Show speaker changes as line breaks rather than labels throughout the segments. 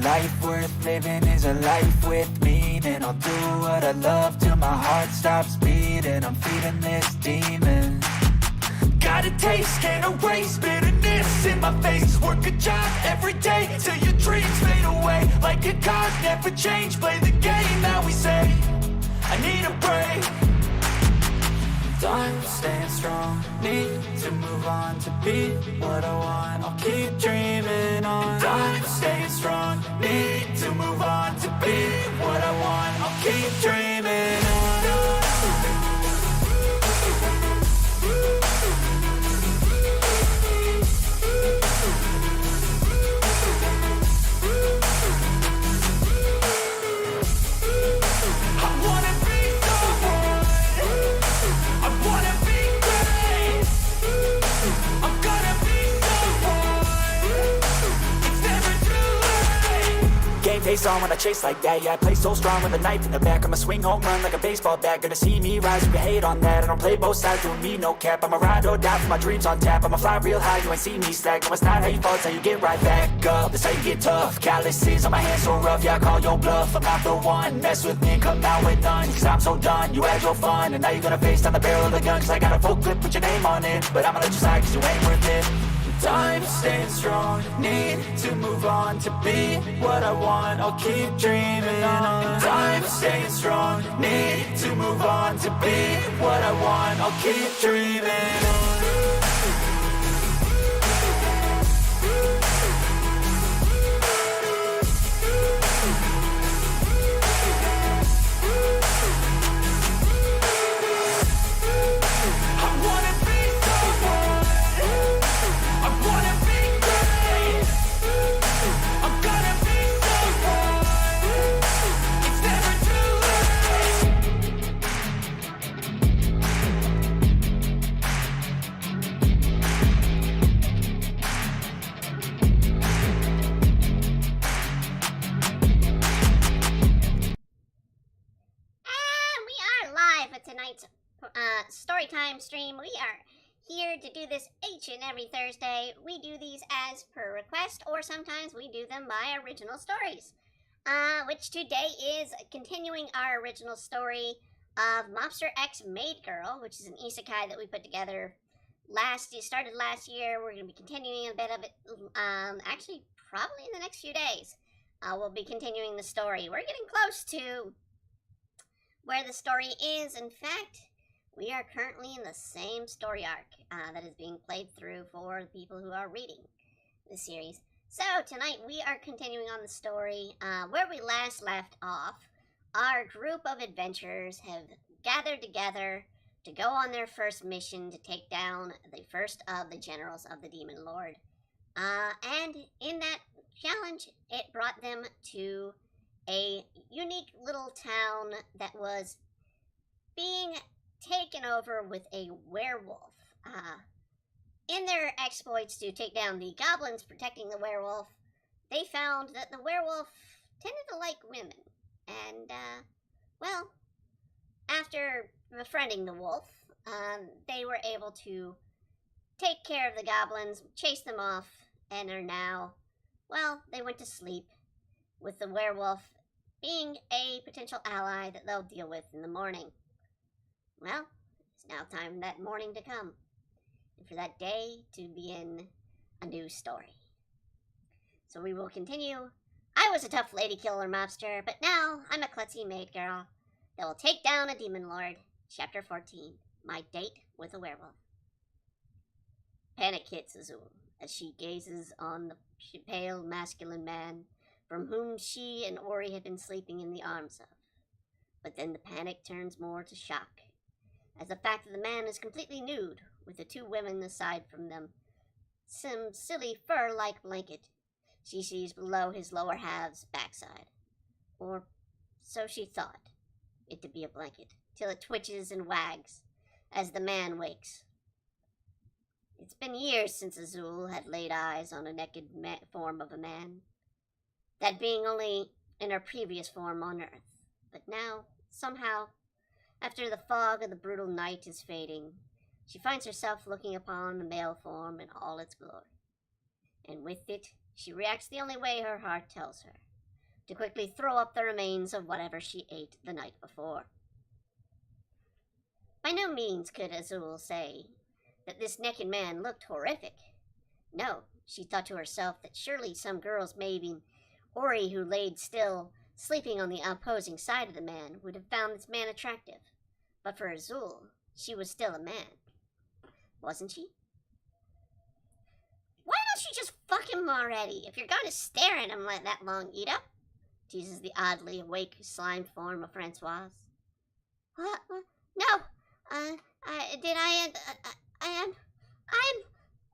life worth living is a life with meaning. I'll do what I love till my heart stops beating. I'm feeding this demon. Got a taste, can't erase bitterness in my face. Work a job every day till your dreams fade away. Like a card, never change, play the game that we say. I need a break. I'm staying strong, need to move on to be what I want. I'll keep dreaming on. I'm staying strong, need to move on to be what I want. I'll keep dreaming on. Face on when I chase like that. Yeah, I play so strong with a knife in the back. I'ma swing home run like a baseball bat. Gonna see me rise, you can hate on that. I don't play both sides, doing me no cap. I'ma ride or die for my dreams on tap. I'ma fly real high, you ain't see me slack. No, it's not how you fall, it's how you get right back up. That's how you get tough. Calluses on my hands so rough, yeah, I call your bluff. I'm not the one, mess with me and come out with none. Cause I'm so done, you had your fun. And now you're gonna face down the barrel of the gun. Cause I got a full clip with your name on it. But I'ma let you slide cause you ain't worth it. I'm staying strong, need to move on to be what I want. I'll keep dreaming on. I'm staying strong, need to move on to be what I want. I'll keep dreaming on.
Storytime stream. We are here to do this each and every Thursday. We do these as per request, or sometimes we do them by original stories. Which today is continuing our original story of Mobster X Maid Girl, which is an isekai that we put together started last year. We're going to be continuing a bit of it, actually probably in the next few days. We'll be continuing the story. We're getting close to where the story is. In fact, we are currently in the same story arc that is being played through for the people who are reading the series. So tonight we are continuing on the story where we last left off. Our group of adventurers have gathered together to go on their first mission to take down the first of the generals of the Demon Lord. And in that challenge, it brought them to a unique little town that was being taken over with a werewolf. In their exploits to take down the goblins protecting the werewolf, they found that the werewolf tended to like women. And, well, after befriending the wolf, they were able to take care of the goblins, chase them off, and are now, well, they went to sleep with the werewolf being a potential ally that they'll deal with in the morning. Well, it's now time for that morning to come, and for that day to begin a new story. So we will continue. I was a Tough Lady Killer Mobster, but now I'm a Klutzy Maid Girl that will take down a Demon Lord. Chapter 14, My Date with a Werewolf. Panic hits Azulle as she gazes on the pale masculine man from whom she and Ori had been sleeping in the arms of. But then the panic turns more to shock, as the fact that the man is completely nude, with the two women aside from them. Some silly fur-like blanket she sees below his lower half's backside. Or so she thought it to be a blanket, till it twitches and wags as the man wakes. It's been years since Azulle had laid eyes on a naked form of a man, that being only in her previous form on Earth. But now, somehow, after the fog of the brutal night is fading, she finds herself looking upon the male form in all its glory. And with it, she reacts the only way her heart tells her. to quickly throw up the remains of whatever she ate the night before. By no means could Azulle say that this naked man looked horrific. No, she thought to herself that surely some girls, maybe Ori, who laid still, sleeping on the opposing side of the man, would have found this man attractive. But for Azulle, she was still a man. Wasn't she? Why don't you just fuck him already, if you're going to stare at him like that long, Ida? Teases the oddly awake slime form of Francoise. What? No!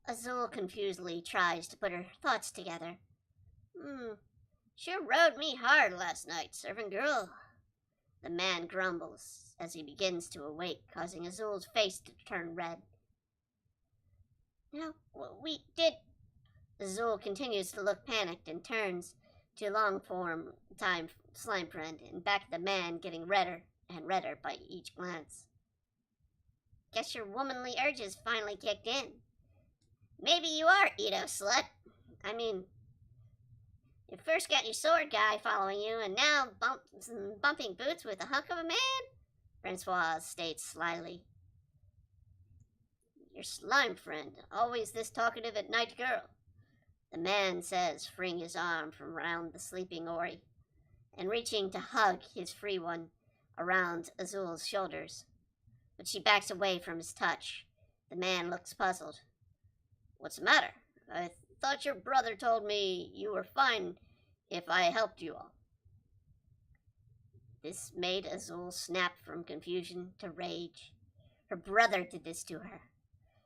Azulle confusedly tries to put her thoughts together. Sure rode me hard last night, servant girl. The man grumbles as he begins to awake, causing Azulle's face to turn red. No, we did. Azulle continues to look panicked and turns to long-form time slime friend and back the man, getting redder and redder by each glance. Guess your womanly urges finally kicked in. Maybe you are, Edo slut. I mean, you first got your sword guy following you, and now bumping boots with a hunk of a man? Francoise states slyly. Your slime friend, always this talkative at night, girl. The man says, freeing his arm from around the sleeping Ori, and reaching to hug his free one around Azulle's shoulders. But she backs away from his touch. The man looks puzzled. What's the matter? I thought your brother told me you were fine if I helped you all. This made Azulle snap from confusion to rage. Her brother did this to her.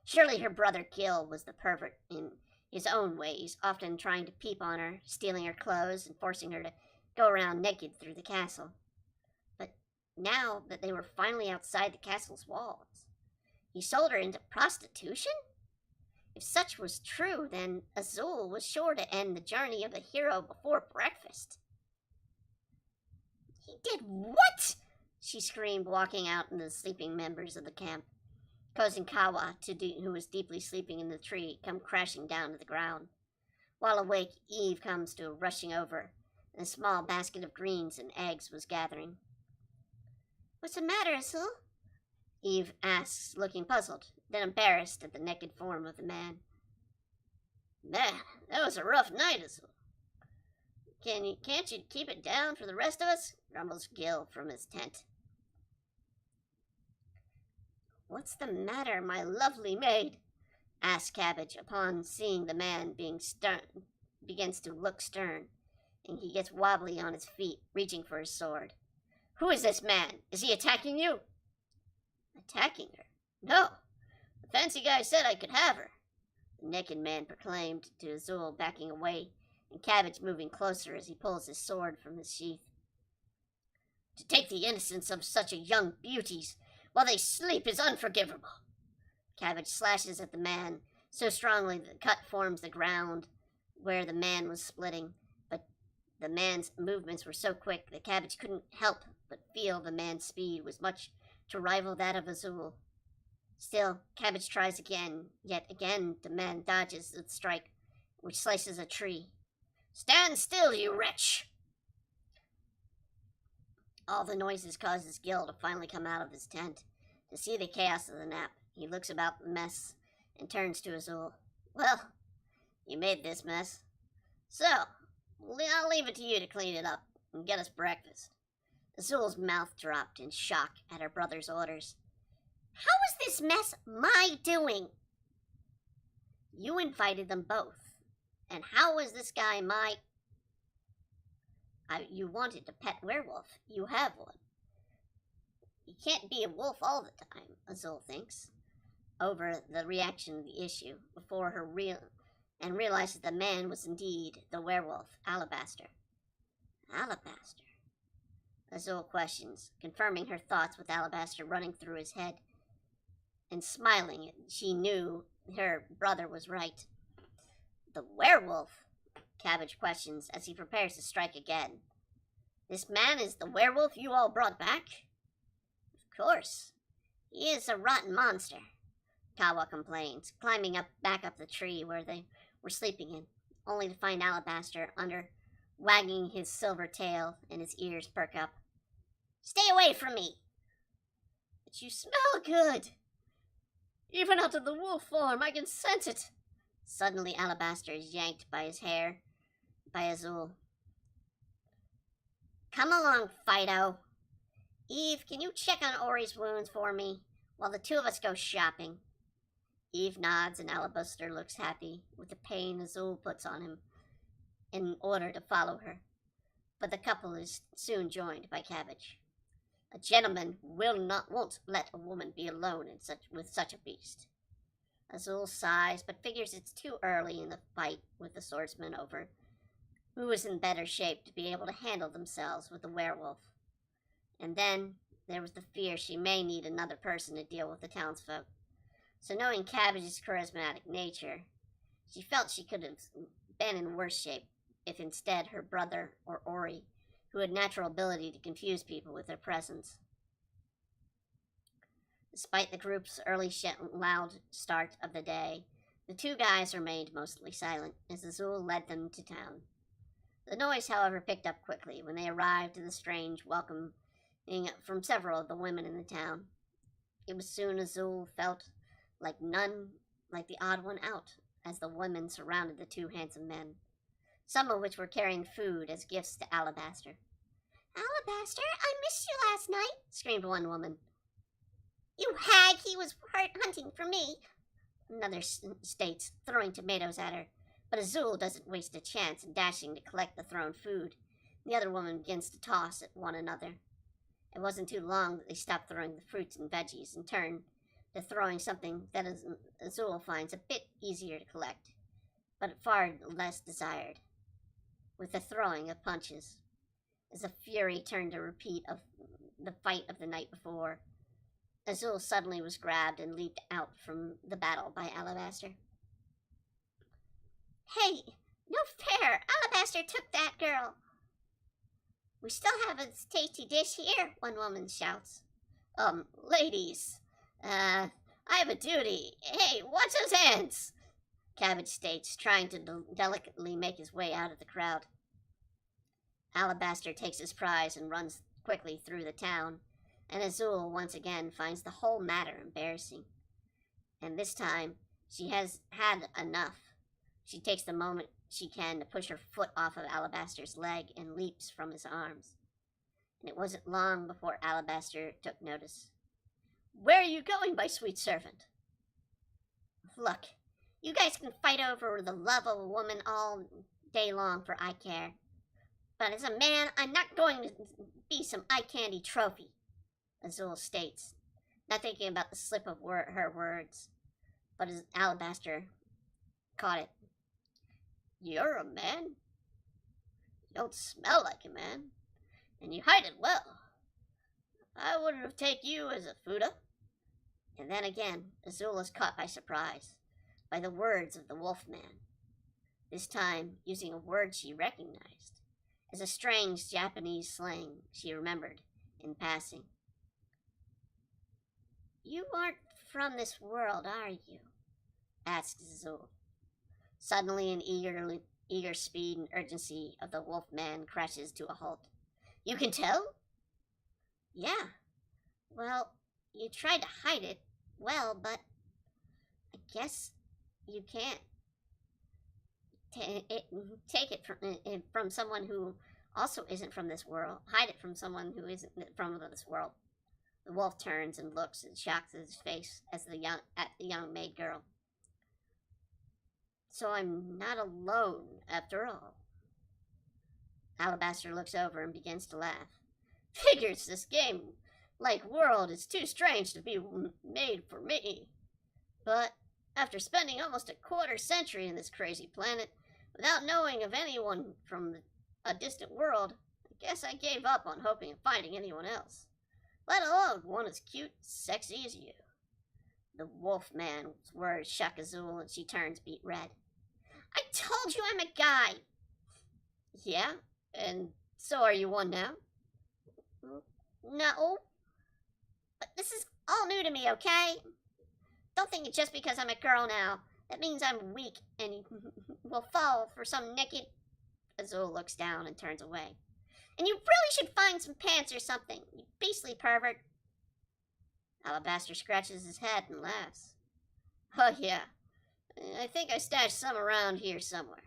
Surely her brother Gil was the pervert in his own ways, often trying to peep on her, stealing her clothes, and forcing her to go around naked through the castle. But now that they were finally outside the castle's walls, he sold her into prostitution? If such was true, then Azulle was sure to end the journey of a hero before breakfast. He did what? She screamed, walking out into the sleeping members of the camp, causing Kawa, who was deeply sleeping in the tree, come crashing down to the ground. While awake, Eve comes to rushing over, and a small basket of greens and eggs was gathering. What's the matter, Azulle? Eve asks, looking puzzled, then embarrassed at the naked form of the man. Man, that was a rough night, Azulle. Can't you keep it down for the rest of us? Grumbles Gil from his tent. What's the matter, my lovely maid? Asks Cabbage upon seeing the man begins to look stern, and he gets wobbly on his feet, reaching for his sword. Who is this man? Is he attacking you? Attacking her? No. The fancy guy said I could have her, the naked man proclaimed to Azulle, backing away, and Cabbage moving closer as he pulls his sword from his sheath. To take the innocence of such a young beauty's while they sleep is unforgivable. Cabbage slashes at the man so strongly that the cut forms the ground where the man was splitting, but the man's movements were so quick that Cabbage couldn't help but feel the man's speed was much to rival that of Azulle. Still, Cabbage tries again, yet again the man dodges the strike, which slices a tree. Stand still, you wretch! All the noises causes Gil to finally come out of his tent. To see the chaos of the nap, he looks about the mess and turns to Azulle. Well, you made this mess. So, I'll leave it to you to clean it up and get us breakfast. Azulle's mouth dropped in shock at her brother's orders. How is this mess my doing? You invited them both. And how is this guy my... You wanted a pet werewolf. You have one. You can't be a wolf all the time, Azulle thinks, over the reaction of the issue, before her realizes the man was indeed the werewolf, Alabaster. Alabaster? Azulle questions, confirming her thoughts with Alabaster running through his head, and smiling. She knew her brother was right. The werewolf? Cabbage questions as he prepares to strike again. This man is the werewolf you all brought back? Of course. He is a rotten monster, Kawa complains, climbing back up the tree where they were sleeping in, only to find Alabaster under wagging his silver tail, and his ears perk up. Stay away from me! But you smell good! Even out of the wolf form, I can sense it! Suddenly, Alabaster is yanked by his hair by Azulle. Come along, Fido. Eve, can you check on Ori's wounds for me while the two of us go shopping? Eve nods and Alabaster looks happy with the pain Azulle puts on him in order to follow her. But the couple is soon joined by Cabbage. A gentleman won't let a woman be alone with such a beast. Azulle sighs, but figures it's too early in the fight with the swordsman over who is in better shape to be able to handle themselves with the werewolf. And then there was the fear she may need another person to deal with the townsfolk. So knowing Cabbage's charismatic nature, she felt she could have been in worse shape if instead her brother or Ori, who had natural ability to confuse people with their presence. Despite the group's early loud start of the day, the two guys remained mostly silent as Azulle led them to town. The noise, however, picked up quickly when they arrived to the strange welcome from several of the women in the town. It was soon Azulle felt like the odd one out, as the women surrounded the two handsome men, some of which were carrying food as gifts to Alabaster. Alabaster, I missed you last night, screamed one woman. You hag, he was hunting for me, another states, throwing tomatoes at her. But Azulle doesn't waste a chance in dashing to collect the thrown food. The other woman begins to toss at one another. It wasn't too long that they stopped throwing the fruits and veggies and turned to throwing something that Azulle finds a bit easier to collect, but far less desired, with the throwing of punches. As the fury turned to repeat of the fight of the night before, Azulle suddenly was grabbed and leaped out from the battle by Alabaster. Hey, no fair! Alabaster took that girl! We still have a tasty dish here, one woman shouts. Ladies, I have a duty. Hey, watch those hands! Cabbage states, trying to delicately make his way out of the crowd. Alabaster takes his prize and runs quickly through the town, and Azulle once again finds the whole matter embarrassing. And this time, she has had enough. She takes the moment she can to push her foot off of Alabaster's leg and leaps from his arms. And it wasn't long before Alabaster took notice. Where are you going, my sweet servant? Look, you guys can fight over the love of a woman all day long for eye care. But as a man, I'm not going to be some eye candy trophy, Azulle states, not thinking about the slip of her words. But as Alabaster caught it. You're a man. You don't smell like a man, and you hide it well. I wouldn't have taken you as a Fuda. And then again, Azulle is caught by surprise by the words of the Wolfman, this time using a word she recognized as a strange Japanese slang she remembered in passing. You aren't from this world, are you? Asks Azulle. Suddenly, in eager speed and urgency of the Wolfman crashes to a halt. You can tell? Yeah. Well, you tried to hide it well, but I guess you can't take it from someone who also isn't from this world. Hide it from someone who isn't from this world. The wolf turns and looks and shocks his face at the young maid girl. So I'm not alone, after all. Alabaster looks over and begins to laugh. Figures this game-like world is too strange to be made for me. But after spending almost a quarter century in this crazy planet, without knowing of anyone from a distant world, I guess I gave up on hoping of finding anyone else, let alone one as cute and sexy as you. The Wolfman's words shock Azulle and she turns beet red. I told you I'm a guy! Yeah? And so are you one now? No. But this is all new to me, okay? Don't think just because I'm a girl now, that means I'm weak and will fall for some naked Azulle looks down and turns away. And you really should find some pants or something, you beastly pervert. Alabaster scratches his head and laughs. Oh yeah, I think I stashed some around here somewhere.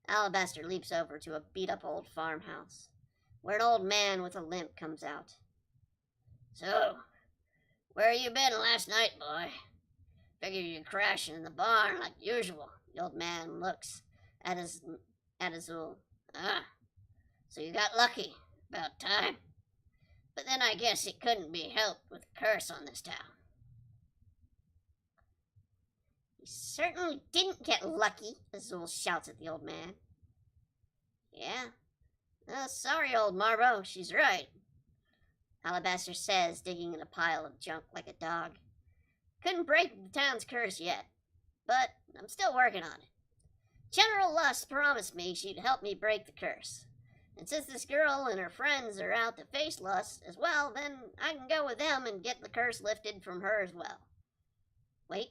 Alabaster leaps over to a beat-up old farmhouse, where an old man with a limp comes out. So, where you been last night, boy? Figured you're crashing in the barn like usual. The old man looks at Azulle. Ah, so you got lucky. About time. But then I guess it couldn't be helped with a curse on this town. You certainly didn't get lucky, Azulle shouts at the old man. Yeah? Sorry, old Marbo, she's right. Alabaster says, digging in a pile of junk like a dog. Couldn't break the town's curse yet, but I'm still working on it. General Lust promised me she'd help me break the curse. And since this girl and her friends are out to face Lust as well, then I can go with them and get the curse lifted from her as well. Wait,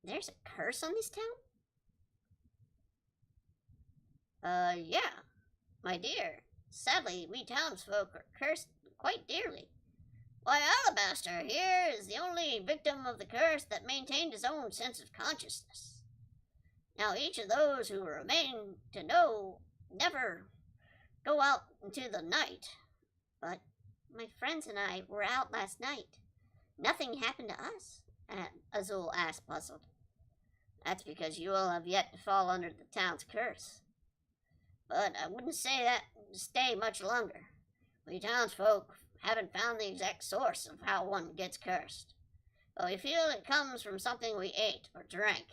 there's a curse on this town? Yeah, my dear. Sadly, we townsfolk are cursed quite dearly. Why, Alabaster here is the only victim of the curse that maintained his own sense of consciousness. Now, each of those who remain to know never go out into the night. But my friends and I were out last night. Nothing happened to us, Azulle asked, puzzled. That's because you all have yet to fall under the town's curse. But I wouldn't say that to stay much longer. We townsfolk haven't found the exact source of how one gets cursed, but we feel it comes from something we ate or drank.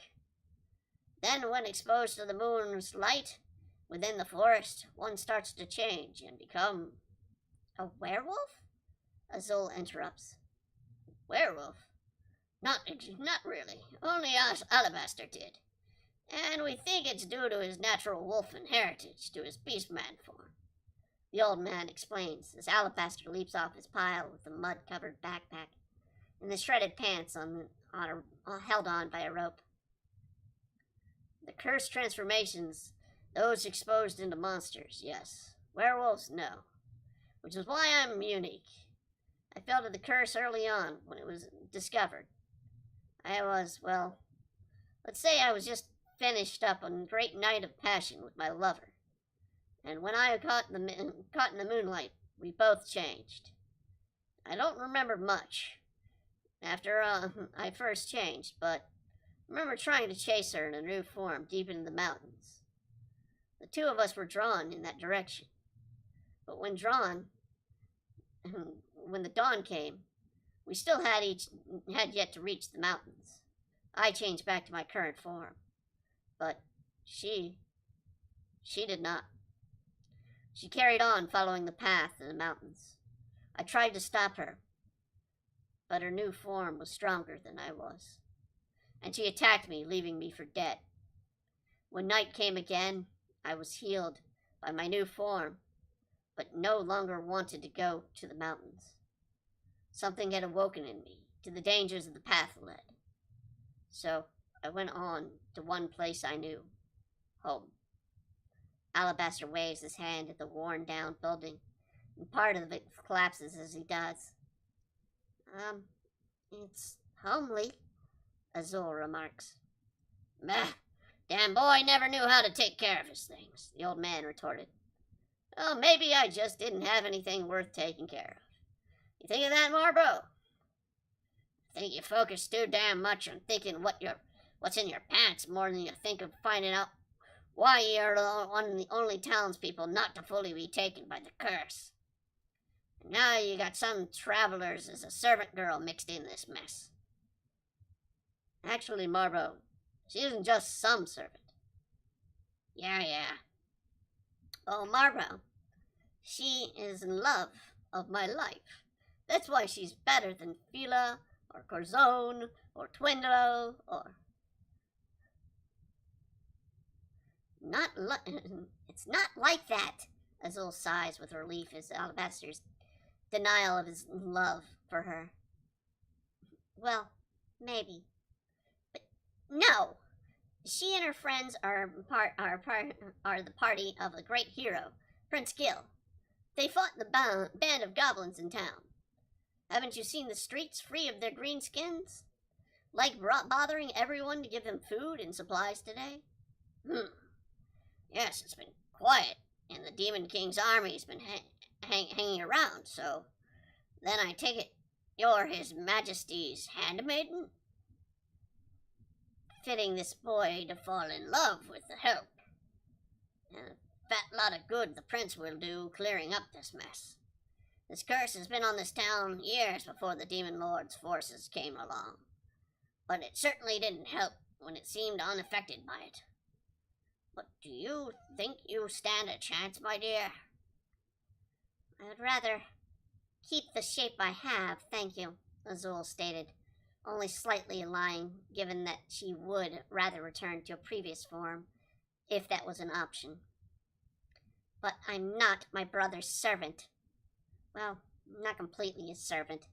Then when exposed to the moon's light within the forest, one starts to change and become... A werewolf? Azulle interrupts. Werewolf? Not really. Only Alabaster did. And we think it's due to his natural wolfen heritage, to his beastman form. The old man explains as Alabaster leaps off his pile with the mud-covered backpack and the shredded pants held on by a rope. The cursed transformations, those exposed into monsters, yes. Werewolves, no. Which is why I'm unique. I fell to the curse early on when it was discovered. I was, well, let's say I was just finished up on a great night of passion with my lover. And when I caught in the moonlight, we both changed. I don't remember much after I first changed, but I remember trying to chase her in a new form deep into the mountains. The two of us were drawn in that direction. But when the dawn came, we still had yet to reach the mountains. I changed back to my current form, but she did not. She carried on following the path to the mountains. I tried to stop her, but her new form was stronger than I was, and she attacked me, leaving me for dead. When night came again, I was healed by my new form, but no longer wanted to go to the mountains. Something had awoken in me to the dangers of the path led. So I went on to one place I knew, home. Alabaster waves his hand at the worn-down building, and part of it collapses as he does. It's homely, Azulle remarks. Bah, damn boy never knew how to take care of his things, the old man retorted. Oh, maybe I just didn't have anything worth taking care of. You think of that, Marbo? I think you focus too damn much on thinking what's in your pants more than you think of finding out why you are one of the only townspeople not to fully be taken by the curse. And now you got some travelers as a servant girl mixed in this mess. Actually, Marbo, she isn't just some servant. Yeah. Oh, Marbo, she is in love of my life. That's why she's better than Fila, or Corzone, or Twindlo, or... It's not like that, Azulle sighs with relief as Alabaster's denial of his love for her. Well, maybe. But no! She and her friends are the party of a great hero, Prince Gil. They fought the band of goblins in town. Haven't you seen the streets free of their green skins? Like bothering everyone to give them food and supplies today? Yes, it's been quiet, and the Demon King's army's been hanging around, so then I take it you're His Majesty's handmaiden? Fitting this boy to fall in love with the help. A fat lot of good the prince will do clearing up this mess. This curse has been on this town years before the Demon Lord's forces came along, but it certainly didn't help when it seemed unaffected by it. But do you think you stand a chance, my dear? I would rather keep the shape I have, thank you, Azulle stated, only slightly lying, given that she would rather return to a previous form, if that was an option. But I'm not my brother's servant. Well, not completely his servant.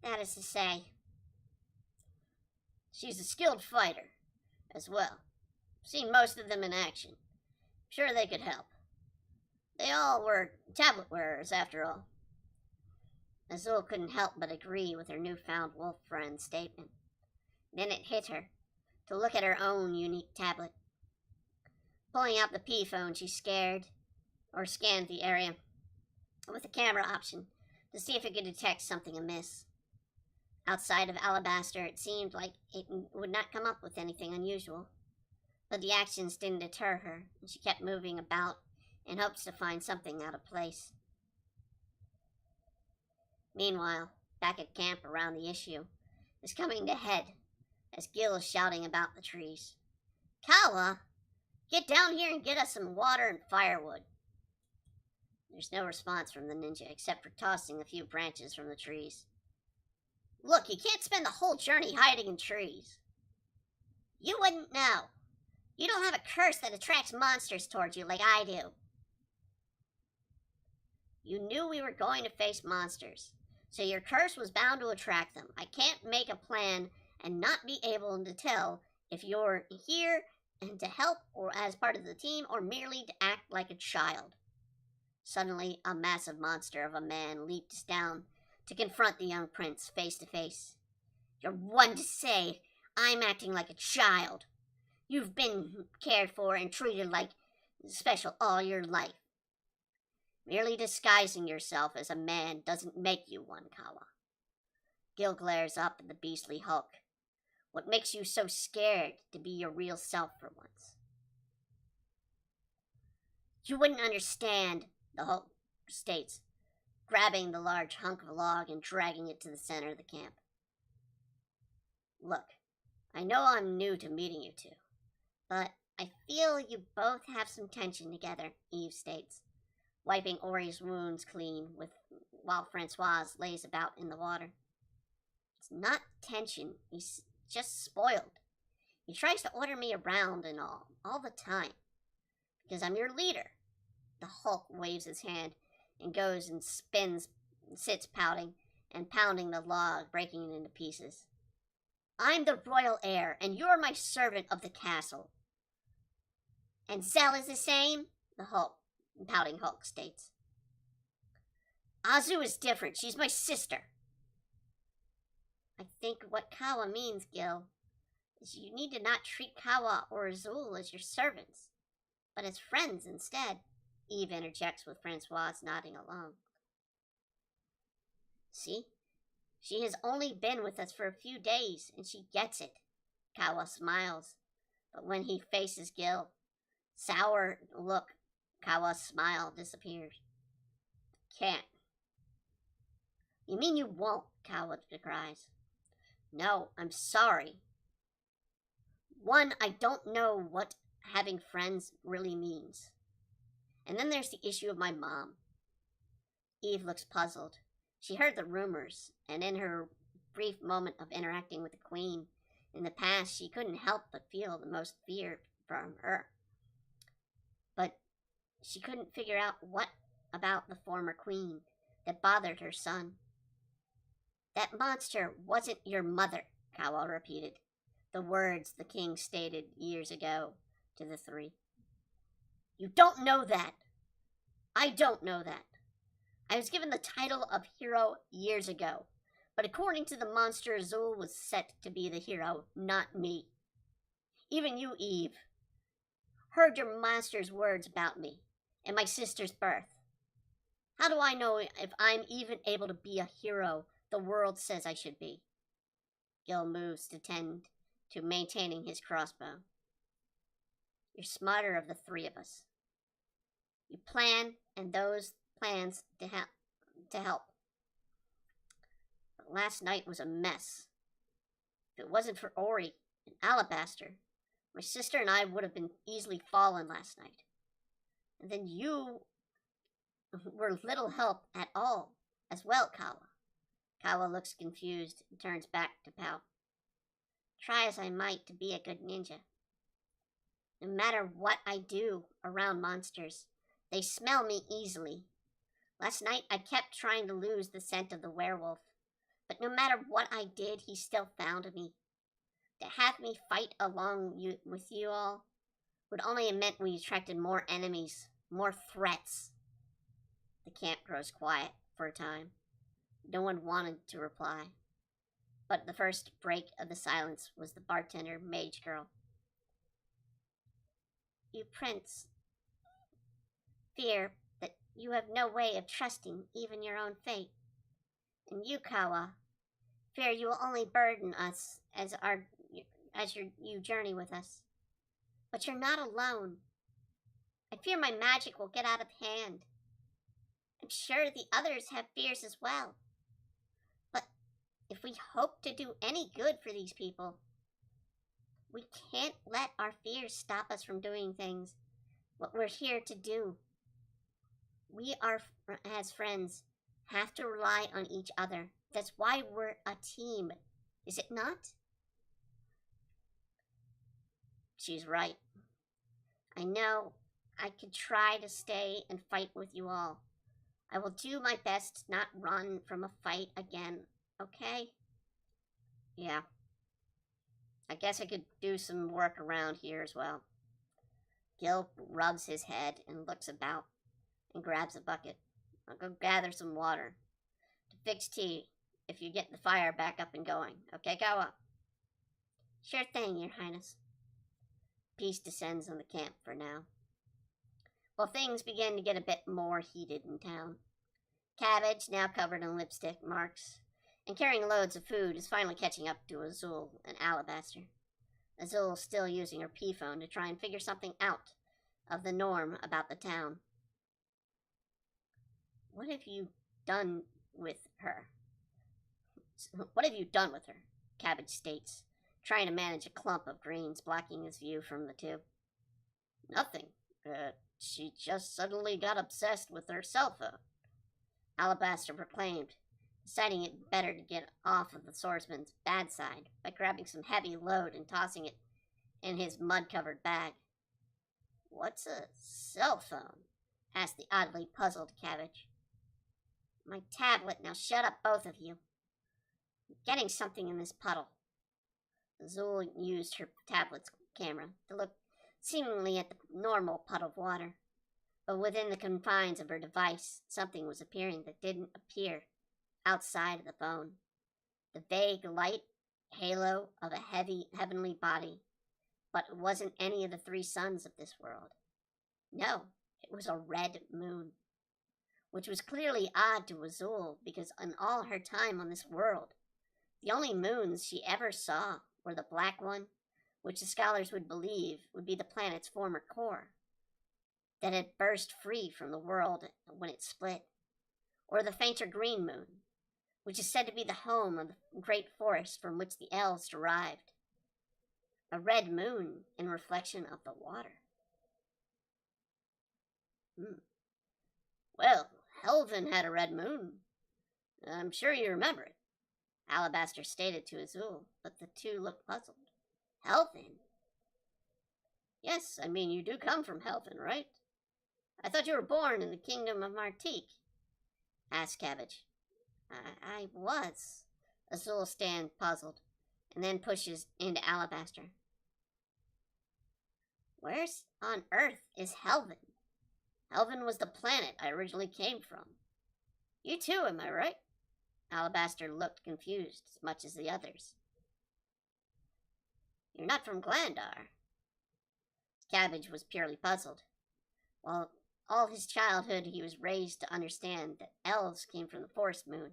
That is to say, she's a skilled fighter, as well. Seen most of them in action. Sure they could help. They all were tablet wearers, after all. Azulle couldn't help but agree with her newfound wolf friend's statement. Then it hit her to look at her own unique tablet. Pulling out the P-phone, she scanned the area with the camera option to see if it could detect something amiss. Outside of Alabaster, it seemed like it would not come up with anything unusual. But the actions didn't deter her, and she kept moving about in hopes to find something out of place. Meanwhile, back at camp around the issue is coming to head as Gil is shouting about the trees. Kawa, get down here and get us some water and firewood. There's no response from the ninja except for tossing a few branches from the trees. Look, you can't spend the whole journey hiding in trees. You wouldn't know. You don't have a curse that attracts monsters towards you like I do. You knew we were going to face monsters, so your curse was bound to attract them. I can't make a plan and not be able to tell if you're here and to help or as part of the team or merely to act like a child. Suddenly, a massive monster of a man leaped down to confront the young prince face to face. You're one to say I'm acting like a child. You've been cared for and treated like special all your life. Merely disguising yourself as a man doesn't make you one, Kawa. Gil glares up at the beastly Hulk. What makes you so scared to be your real self for once? You wouldn't understand, the Hulk states, grabbing the large hunk of log and dragging it to the center of the camp. Look, I know I'm new to meeting you two, but I feel you both have some tension together, Eve states, wiping Ori's wounds clean while Francoise lays about in the water. It's not tension, he's just spoiled. He tries to order me around and all the time, because I'm your leader. The Hulk waves his hand and goes and sits pouting and pounding the log, breaking it into pieces. I'm the royal heir, and you're my servant of the castle. And Zell is the same, the pouting Hulk states. Azu is different. She's my sister. I think what Kawa means, Gil, is you need to not treat Kawa or Azulle as your servants, but as friends instead, Eve interjects with Francoise nodding along. See? She has only been with us for a few days, and she gets it. Kawa smiles, but when he faces Gil, sour look, Kawa's smile disappears. Can't. You mean you won't? Kawa cries. No, I'm sorry. One, I don't know what having friends really means. And then there's the issue of my mom. Eve looks puzzled. She heard the rumors, and in her brief moment of interacting with the Queen in the past, she couldn't help but feel the most fear from her. But she couldn't figure out what about the former Queen that bothered her son. That monster wasn't your mother, Kawa repeated. the words the king stated years ago to the three. You don't know that. I don't know that. I was given the title of hero years ago, but according to the monster, Azulle was set to be the hero, not me. Even you, Eve, heard your master's words about me and my sister's birth. How do I know if I'm even able to be a hero the world says I should be? Gil moves to tend to maintaining his crossbow. You're smarter of the three of us. You plan, and those plans to help. But last night was a mess. If it wasn't for Ori and Alabaster, my sister and I would have been easily fallen last night. And then you were little help at all, as well, Kawa. Kawa looks confused and turns back to pout. Try as I might to be a good ninja. No matter what I do around monsters, they smell me easily. Last night I kept trying to lose the scent of the werewolf, but no matter what I did, he still found me. To have me fight along with you all would only have meant we attracted more enemies, more threats. The camp grows quiet for a time. No one wanted to reply. But the first break of the silence was the bartender Maid Girl. You prince fear that you have no way of trusting even your own fate. And you, Kawa, fear you will only burden us as you journey with us. But you're not alone. I fear my magic will get out of hand. I'm sure the others have fears as well. But if we hope to do any good for these people, we can't let our fears stop us from doing things what we're here to do. We are, as friends, have to rely on each other. That's why we're a team, is it not? She's right. I know I could try to stay and fight with you all. I will do my best to not run from a fight again, okay? Yeah. I guess I could do some work around here as well. Gil rubs his head and looks about and grabs a bucket. I'll go gather some water to fix tea if you get the fire back up and going. Okay, Kawa? Sure thing, Your Highness. Peace descends on the camp for now. Well, things begin to get a bit more heated in town. Cabbage, now covered in lipstick marks and carrying loads of food, is finally catching up to Azulle and Alabaster. Azulle still using her p-phone to try and figure something out of the norm about the town. What have you done with her? What have you done with her? Cabbage states, trying to manage a clump of greens blocking his view from the two. Nothing. She just suddenly got obsessed with her cell phone, Alabaster proclaimed, deciding it better to get off of the swordsman's bad side by grabbing some heavy load and tossing it in his mud-covered bag. What's a cell phone? Asked the oddly puzzled Cabbage. My tablet. Now shut up, both of you. I'm getting something in this puddle. Azulle used her tablet's camera to look seemingly at the normal puddle of water, but within the confines of her device, something was appearing that didn't appear outside of the phone. The vague light halo of a heavy heavenly body, but it wasn't any of the three suns of this world. No, it was a red moon, which was clearly odd to Azulle because in all her time on this world, the only moons she ever saw were the black one, which the scholars would believe would be the planet's former core, that had burst free from the world when it split, or the fainter green moon, which is said to be the home of the great forest from which the elves derived. A red moon in reflection of the water. Well, Helvin had a red moon. I'm sure you remember it, Alabaster stated to Azulle, but the two looked puzzled. Helvin? Yes, I mean, you do come from Helvin, right? I thought you were born in the kingdom of Martique, asked Cabbage. I was. Azulle stand puzzled and then pushes into Alabaster. Where's on Earth is Helvin? Helvin was the planet I originally came from. You too, am I right? Alabaster looked confused as much as the others. You're not from Glandar. Cabbage was purely puzzled. While all his childhood he was raised to understand that elves came from the forest moon,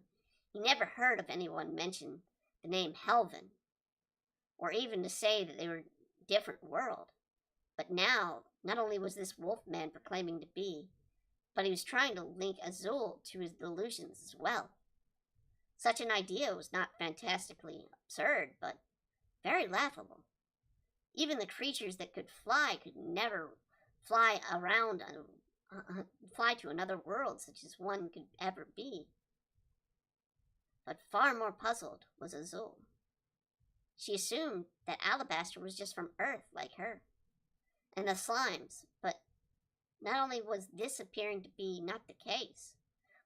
he never heard of anyone mention the name Helvin, or even to say that they were a different world. But now, not only was this wolfman proclaiming to be, but he was trying to link Azulle to his delusions as well. Such an idea was not fantastically absurd, but very laughable. Even the creatures that could fly could never fly around, fly to another world such as one could ever be. But far more puzzled was Azulle. She assumed that Alabaster was just from Earth like her, and the slimes, but not only was this appearing to be not the case,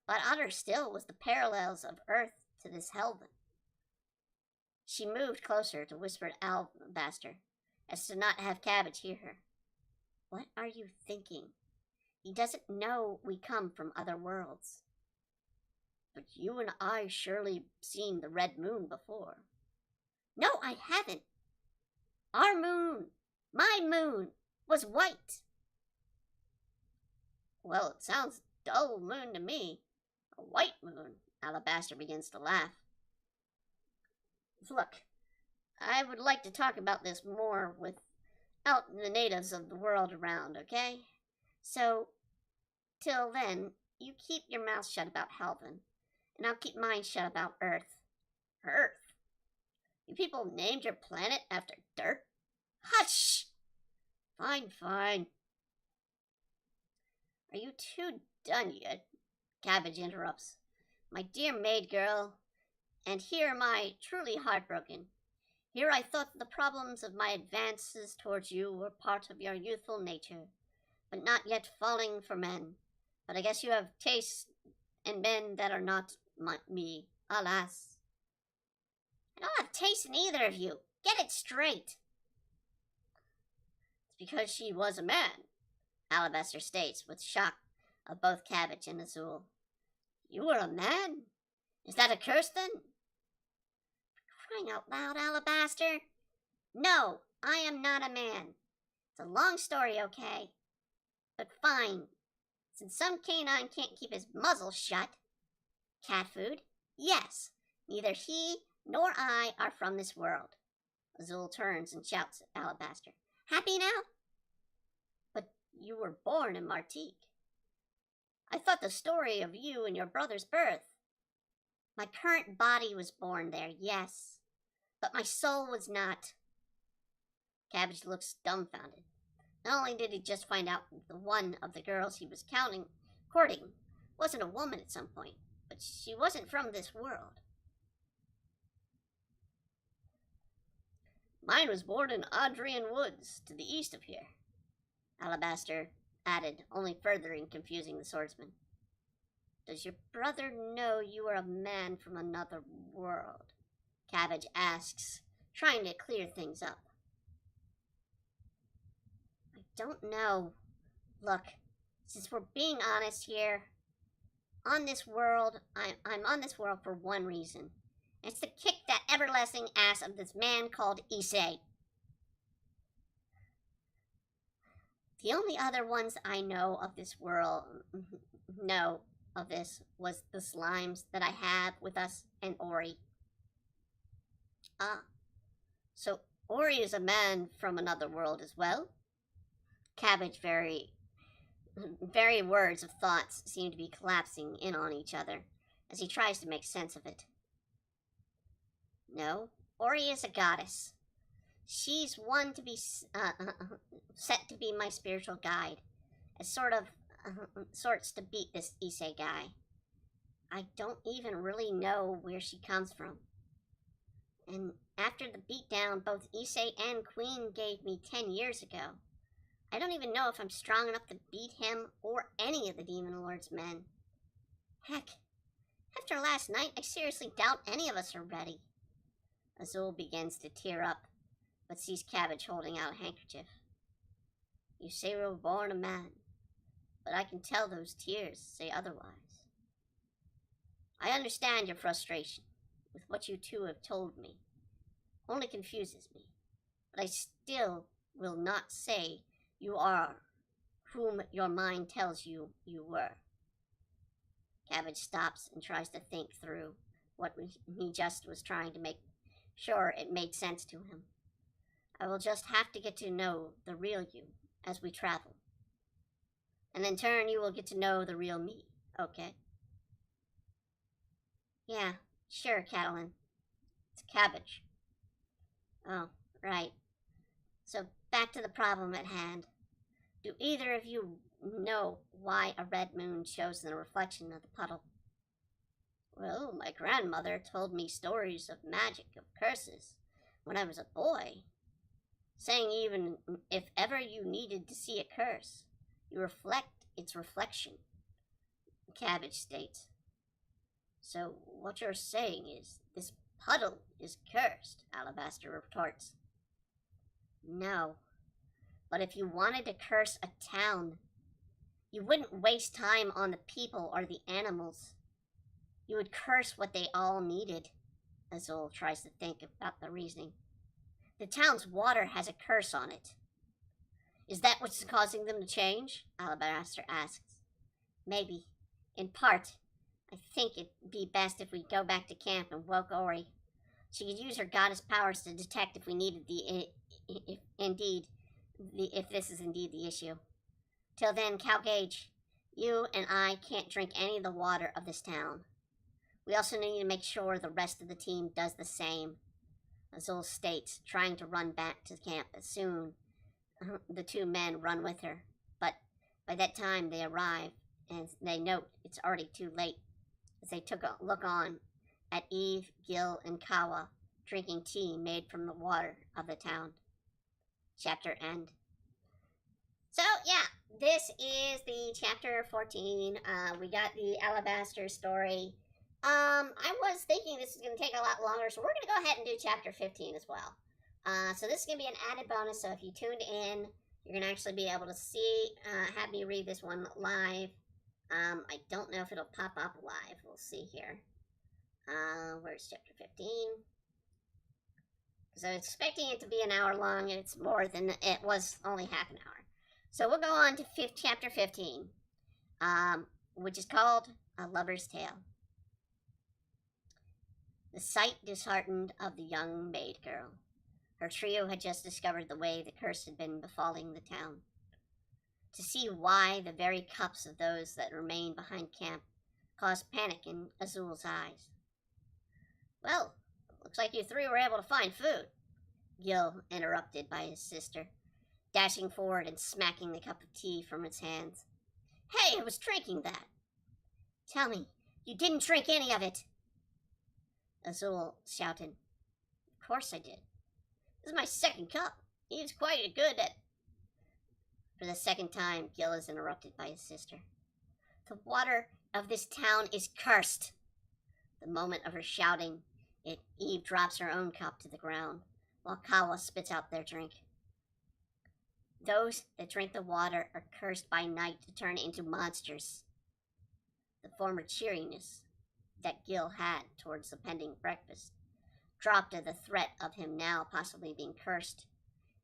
but odder still was the parallels of Earth to this Helvin. She moved closer to whisper to Alabaster, as to not have Cabbage hear her. What are you thinking? He doesn't know we come from other worlds. But you and I surely seen the red moon before. No, I haven't. Our moon, my moon, was white. Well, it sounds dull moon to me. A white moon. Alabaster begins to laugh. Look, I would like to talk about this more without the natives of the world around, okay? So, till then, you keep your mouth shut about Helvin, and I'll keep mine shut about Earth. Earth? You people named your planet after dirt? Hush! Fine, fine. Are you two done yet? Cabbage interrupts. My dear maid girl, and here am I, truly heartbroken. Here I thought the problems of my advances towards you were part of your youthful nature, but not yet falling for men. But I guess you have tastes in men that are not me, alas. I don't have taste in either of you. Get it straight. It's because she was a man, Alabaster states with shock of both Cabbage and Azulle. You were a man? Is that a curse then? Crying out loud, Alabaster. No, I am not a man. It's a long story, okay? But fine. Since some canine can't keep his muzzle shut. Cat food? Yes. Neither he nor I are from this world. Azulle turns and shouts at Alabaster. Happy now? But you were born in Martique. I thought the story of you and your brother's birth. My current body was born there, yes, but my soul was not. Cabbage looks dumbfounded. Not only did he just find out the one of the girls he was courting wasn't a woman at some point, but she wasn't from this world. Mine was born in Adrian Woods, to the east of here, Alabaster added, only furthering confusing the swordsman. Does your brother know you are a man from another world? Cabbage asks, trying to clear things up. I don't know. Look, since we're being honest here, on this world, I'm on this world for one reason. It's to kick that everlasting ass of this man called Issei. The only other ones I know of this world, was the slimes that I have with us and Ori. So Ori is a man from another world as well? Cabbage very words of thoughts seem to be collapsing in on each other as he tries to make sense of it. No, Ori is a goddess. She's one to be set to be my spiritual guide, as sorts to beat this Issei guy. I don't even really know where she comes from. And after the beatdown both Issei and Queen gave me 10 years ago, I don't even know if I'm strong enough to beat him or any of the Demon Lord's men. Heck, after last night, I seriously doubt any of us are ready. Azulle begins to tear up, but sees Cabbage holding out a handkerchief. You say we were born a man, but I can tell those tears say otherwise. I understand your frustration with what you two have told me. Only confuses me, but I still will not say you are whom your mind tells you you were. Cabbage stops and tries to think through what he just was trying to make sure it made sense to him. I will just have to get to know the real you as we travel. And in turn, you will get to know the real me, okay? Yeah, sure, Catalan. It's Cabbage. Oh, right. So back to the problem at hand. Do either of you know why a red moon shows in the reflection of the puddle? Well, my grandmother told me stories of magic, of curses, when I was a boy, saying even if ever you needed to see a curse, you reflect its reflection, Cabbage states. So what you're saying is this puddle is cursed, Alabaster retorts. No, but if you wanted to curse a town, you wouldn't waste time on the people or the animals. You would curse what they all needed. Azulle tries to think about the reasoning. The town's water has a curse on it. Is that what's causing them to change? Alabaster asks. Maybe. In part. I think it'd be best if we go back to camp and woke Ori. She could use her goddess powers to detect if we needed if this is indeed the issue. Till then, Cowgage, you and I can't drink any of the water of this town. We also need to make sure the rest of the team does the same, Azulle states, trying to run back to camp as soon the two men run with her. But by that time they arrive, and they note it's already too late, as they took a look on at Eve, Gil, and Kawa drinking tea made from the water of the town. Chapter end. So, yeah, this is the chapter 14. We got the Alabaster story. I was thinking this is going to take a lot longer, so we're going to go ahead and do chapter 15 as well. So this is going to be an added bonus, so if you tuned in, you're going to actually be able to see, have me read this one live. I don't know if it'll pop up live. We'll see here. Where's chapter 15? Because I was expecting it to be an hour long, and it's more than it was, only half an hour. So we'll go on to chapter 15, which is called A Lover's Tale. The sight disheartened of the young maid girl. Her trio had just discovered the way the curse had been befalling the town. To see why the very cups of those that remained behind camp caused panic in Azulle's eyes. Well, looks like you three were able to find food, Gil interrupted by his sister, dashing forward and smacking the cup of tea from its hands. Hey, I was drinking that. Tell me, you didn't drink any of it. Azulle shouted. Of course I did. This is my second cup. He was quite good at... For the second time, Gil is interrupted by his sister. The water of this town is cursed. The moment of her shouting, Eve drops her own cup to the ground, while Kawa spits out their drink. Those that drink the water are cursed by night to turn into monsters. The former cheeriness that Gil had towards the pending breakfast dropped at the threat of him now possibly being cursed,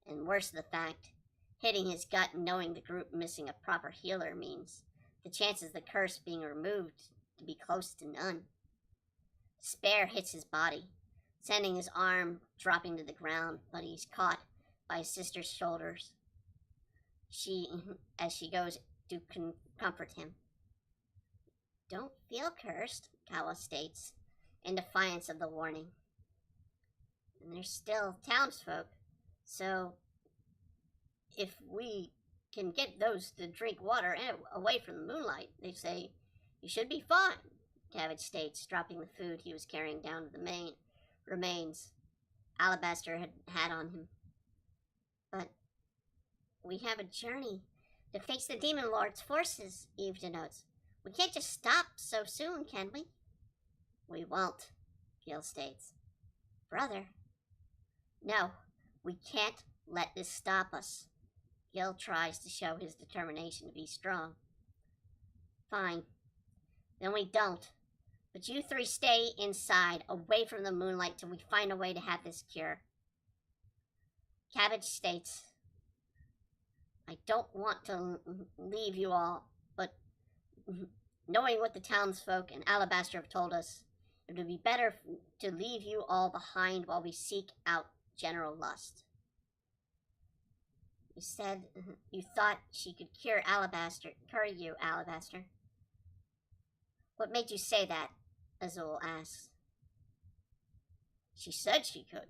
and worse the fact, hitting his gut and knowing the group missing a proper healer means the chances of the curse being removed to be close to none. Despair hits his body, sending his arm dropping to the ground, but he's caught by his sister's shoulders. As she goes to comfort him. Don't feel cursed, Kawa states, in defiance of the warning. And there's still townsfolk, so if we can get those to drink water away from the moonlight, they say, you should be fine, Cabbage states, dropping the food he was carrying down to the remains Alabaster had on him. But we have a journey to face the Demon Lord's forces, Eve denotes. We can't just stop so soon, can we? We won't, Gil states. Brother, No, we can't let this stop us. Gil tries to show his determination to be strong. Fine, then we don't. But you three stay inside, away from the moonlight, till we find a way to have this cure. Cabbage states, I don't want to leave you all, but knowing what the townsfolk and Alabaster have told us, it would be better to leave you all behind while we seek out General Lust. You said you thought she could cure you, Alabaster. What made you say that? Azulle asks. She said she could.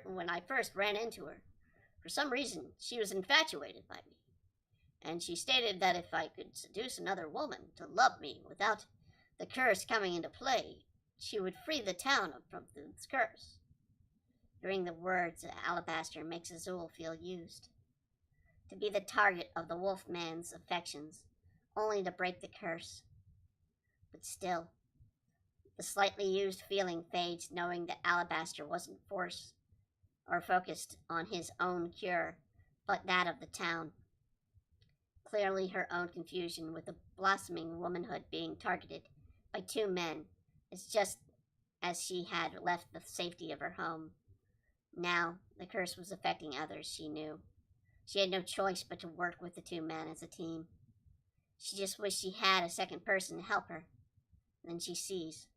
When I first ran into her, for some reason, she was infatuated by me. And she stated that if I could seduce another woman to love me without the curse coming into play, she would free the town from this curse. Hearing the words, Alabaster makes Azulle feel used. To be the target of the wolfman's affections, only to break the curse. But still, the slightly used feeling fades, knowing that Alabaster wasn't forced or focused on his own cure, but that of the town. Clearly her own confusion with the blossoming womanhood being targeted by two men is just as she had left the safety of her home. Now the curse was affecting others, she knew. She had no choice but to work with the two men as a team. She just wished she had a second person to help her. Then she sees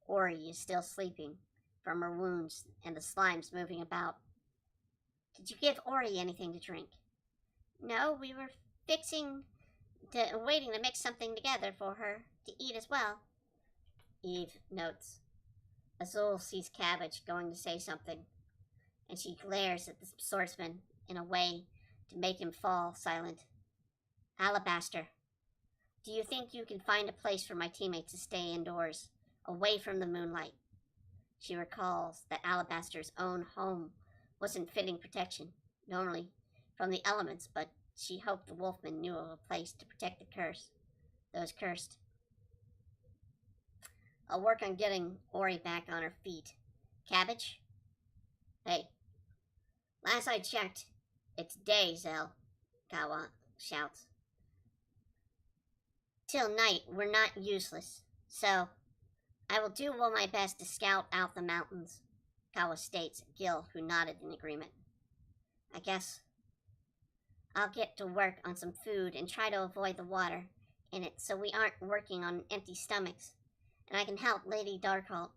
Ori is still sleeping from her wounds and the slimes moving about. Did you give Ori anything to drink? No, we were waiting to mix something together for her to eat as well. Eve notes. Azulle sees Cabbage going to say something, and she glares at the swordsman in a way to make him fall silent. Alabaster, do you think you can find a place for my teammates to stay indoors, away from the moonlight? She recalls that Alabaster's own home wasn't fitting protection, not only from the elements, but she hoped the wolfman knew of a place to protect those cursed. I'll work on getting Ori back on her feet. Cabbage? Hey, last I checked, it's day, Zell, Kawa shouts. Till night, we're not useless, so I will do all my best to scout out the mountains, Kawa states, Gil, who nodded in agreement. I guess I'll get to work on some food and try to avoid the water in it so we aren't working on empty stomachs. And I can help Lady Darkhold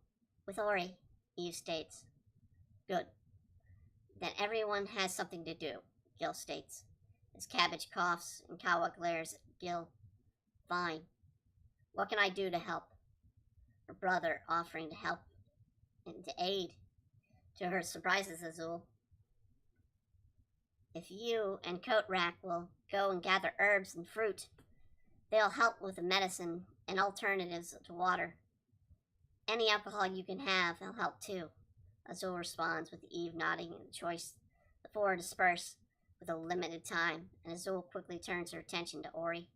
with Ori, Eve states. Good. Then everyone has something to do, Gil states, as Cabbage coughs and Kawa glares at Gil. Fine. What can I do to help? Her brother offering to help and to aid. To her surprises, Azulle. If you and Coatrack will go and gather herbs and fruit, they'll help with the medicine and alternatives to water. Any alcohol you can have will help too, Azulle responds, with Eve nodding in the choice. The four disperse with a limited time, and Azulle quickly turns her attention to Ori.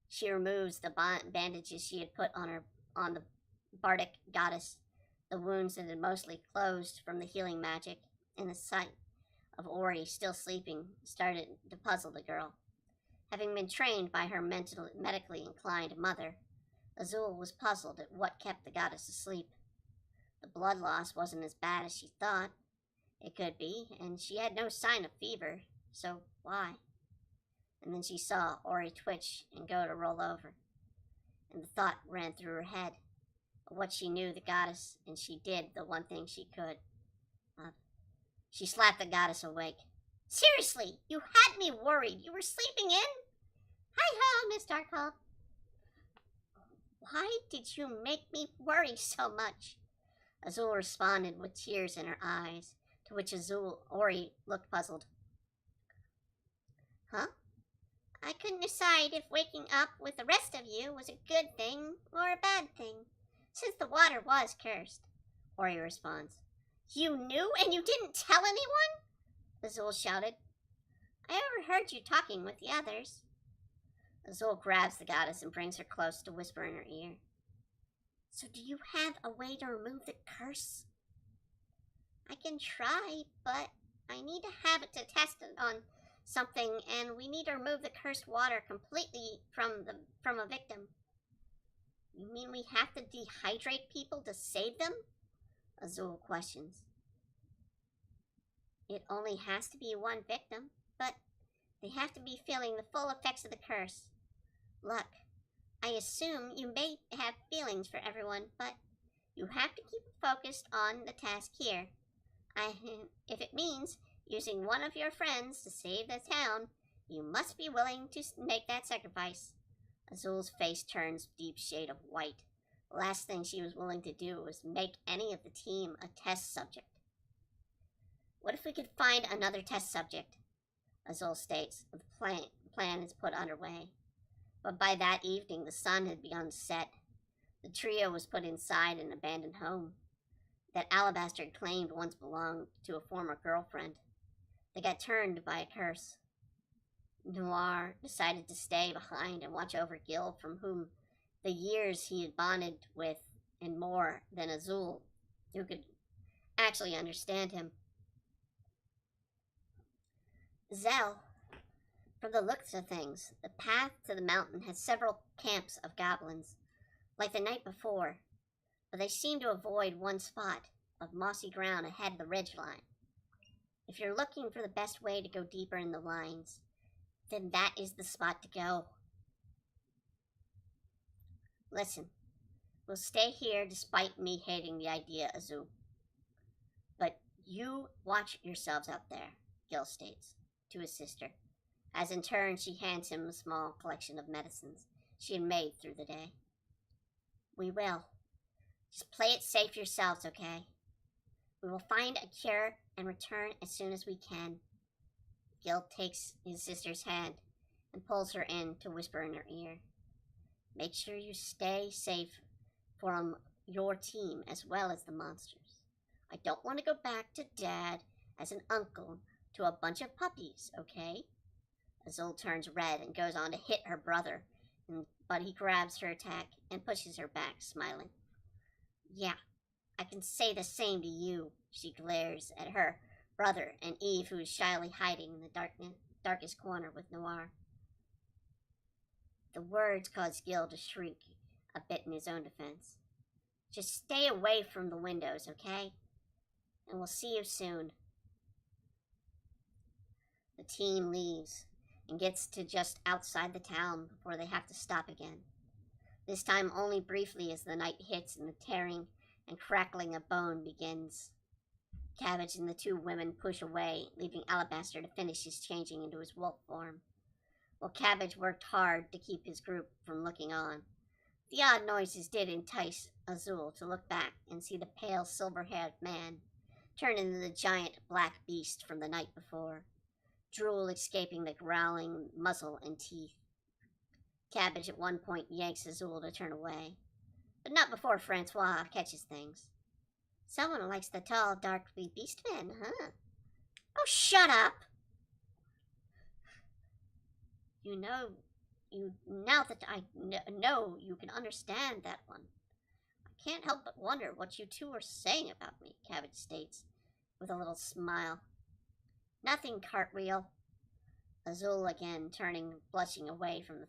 She removes the bandages she had put on the bardic goddess, the wounds that had mostly closed from the healing magic, and the sight of Ori still sleeping started to puzzle the girl. Having been trained by her medically inclined mother, Azulle was puzzled at what kept the goddess asleep. The blood loss wasn't as bad as she thought it could be, and she had no sign of fever, so why? And then she saw Ori twitch and go to roll over, and the thought ran through her head of what she knew the goddess, and she did the one thing she could. She slapped the goddess awake. Seriously, you had me worried. You were sleeping in? Hi-ho, Miss Darkhold. Why did you make me worry so much? Azulle responded with tears in her eyes, to which Ori looked puzzled. Huh? I couldn't decide if waking up with the rest of you was a good thing or a bad thing, since the water was cursed, Ori responds. You knew and you didn't tell anyone? Azulle shouted. I overheard you talking with the others. Azulle grabs the goddess and brings her close to whisper in her ear. So do you have a way to remove the curse? I can try, but I need to have it to test it on something, and we need to remove the cursed water completely from a victim. You mean we have to dehydrate people to save them? Azulle questions. It only has to be one victim, but they have to be feeling the full effects of the curse. Look, I assume you may have feelings for everyone, but you have to keep focused on the task here. If it means using one of your friends to save the town, you must be willing to make that sacrifice. Azulle's face turns a deep shade of white. The last thing she was willing to do was make any of the team a test subject. What if we could find another test subject? Azulle states. The plan is put underway. But by that evening, the sun had begun to set. The trio was put inside an abandoned home that Alabaster had claimed once belonged to a former girlfriend. They got turned by a curse. Noir decided to stay behind and watch over Gil, from whom the years he had bonded with, and more than Azulle, who could actually understand him. Zell, from the looks of things, the path to the mountain had several camps of goblins, like the night before, but they seemed to avoid one spot of mossy ground ahead of the ridge line. If you're looking for the best way to go deeper in the lines, then that is the spot to go. Listen, we'll stay here despite me hating the idea, Azulle. But you watch yourselves out there, Gil states to his sister, as in turn she hands him a small collection of medicines she had made through the day. We will. Just play it safe yourselves, okay? We will find a cure and return as soon as we can. Gil takes his sister's hand and pulls her in to whisper in her ear. Make sure you stay safe from your team as well as the monsters. I don't want to go back to Dad as an uncle to a bunch of puppies, okay? Azulle turns red and goes on to hit her brother, but he grabs her attack and pushes her back, smiling. Yeah, I can say the same to you, she glares at her brother and Eve, who is shyly hiding in the darkest corner with Noir. The words cause Gil to shrink a bit in his own defense. Just stay away from the windows, okay? And we'll see you soon. The team leaves and gets to just outside the town before they have to stop again. This time only briefly, as the night hits and the tearing and crackling of bone begins. Cabbage and the two women push away, leaving Alabaster to finish his changing into his wolf form, while Cabbage worked hard to keep his group from looking on. The odd noises did entice Azulle to look back and see the pale silver-haired man turn into the giant black beast from the night before, drool escaping the growling muzzle and teeth. Cabbage at one point yanks Azulle to turn away, but not before Francois catches things. Someone likes the tall, dark beast man, huh? Oh, shut up! Now that I know you can understand that one. I can't help but wonder what you two are saying about me, Cabbage states, with a little smile. Nothing, Cartwheel. Azulle again, turning, blushing away from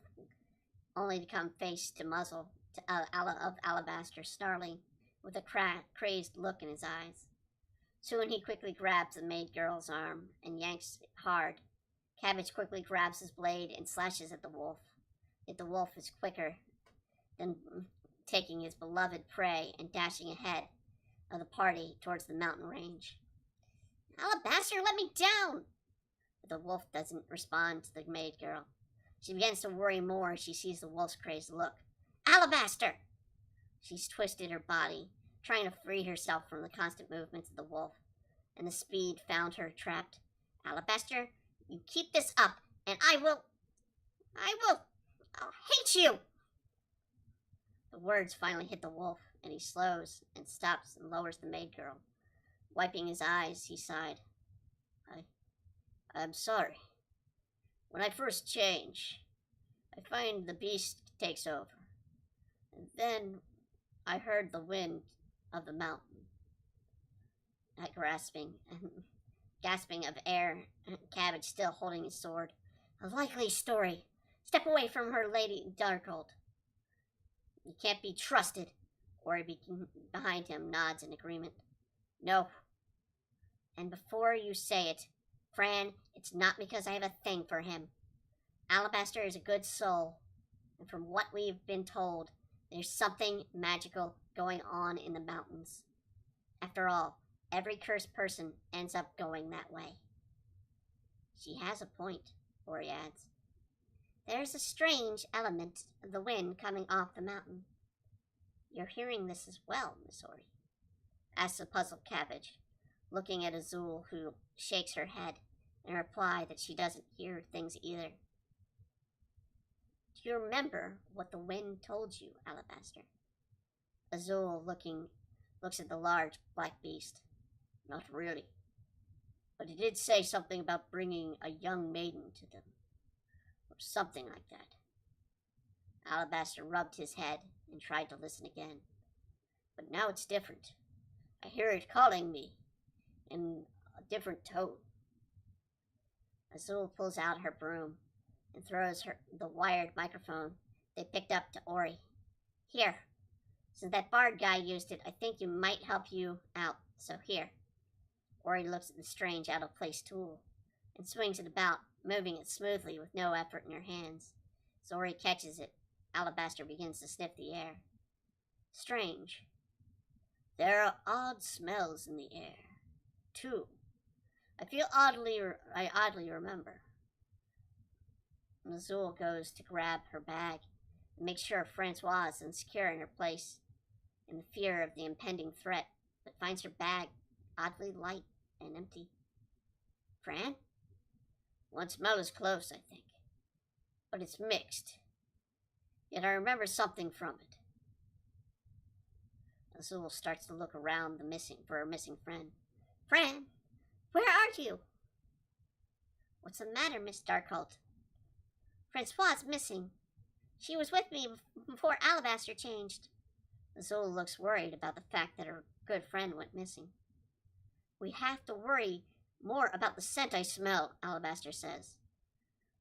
only to come face to muzzle of Alabaster, snarling, with a crazed look in his eyes. Soon he quickly grabs the maid girl's arm and yanks it hard. Cabbage quickly grabs his blade and slashes at the wolf. Yet the wolf is quicker than taking his beloved prey and dashing ahead of the party towards the mountain range. Alabaster, let me down! But the wolf doesn't respond to the maid girl. She begins to worry more as she sees the wolf's crazed look. Alabaster! She's twisted her body, trying to free herself from the constant movements of the wolf, and the speed found her trapped. Alabaster, you keep this up, and I'll hate you! The words finally hit the wolf, and he slows and stops and lowers the maid girl. Wiping his eyes, he sighed. I'm sorry. When I first change, I find the beast takes over. And then I heard the wind of the mountain. gasping of air, Cabbage still holding his sword. A likely story. Step away from her, Lady Darkhold. You can't be trusted. Ori behind him nods in agreement. No. And before you say it, Fran, it's not because I have a thing for him. Alabaster is a good soul, and from what we've been told, there's something magical going on in the mountains. After all, every cursed person ends up going that way. She has a point, Ori adds. There's a strange element of the wind coming off the mountain. You're hearing this as well, Miss Ori? Asks the puzzled Cabbage, looking at Azulle, who shakes her head in reply that she doesn't hear things either. Do you remember what the wind told you, Alabaster? Azulle looks at the large black beast. Not really. But it did say something about bringing a young maiden to them. Or something like that. Alabaster rubbed his head and tried to listen again. But now it's different. I hear it calling me in a different tone. Azulle pulls out her broom and throws the wired microphone they picked up to Ori. Here. Since that bard guy used it, I think it might help you out. So here. Ori looks at the strange, out-of-place tool and swings it about, moving it smoothly with no effort in her hands. As Ori catches it, Alabaster begins to sniff the air. Strange. There are odd smells in the air, too. I oddly remember. Azulle goes to grab her bag and make sure Francois is secure in her place in the fear of the impending threat, but finds her bag oddly light and empty. Fran? One smell is close, I think, but it's mixed. Yet I remember something from it. Azulle starts to look around for her missing friend. Fran, where are you? What's the matter, Miss Darkhold? Francois is missing. She was with me before Alabaster changed. Azulle looks worried about the fact that her good friend went missing. We have to worry more about the scent I smell, Alabaster says.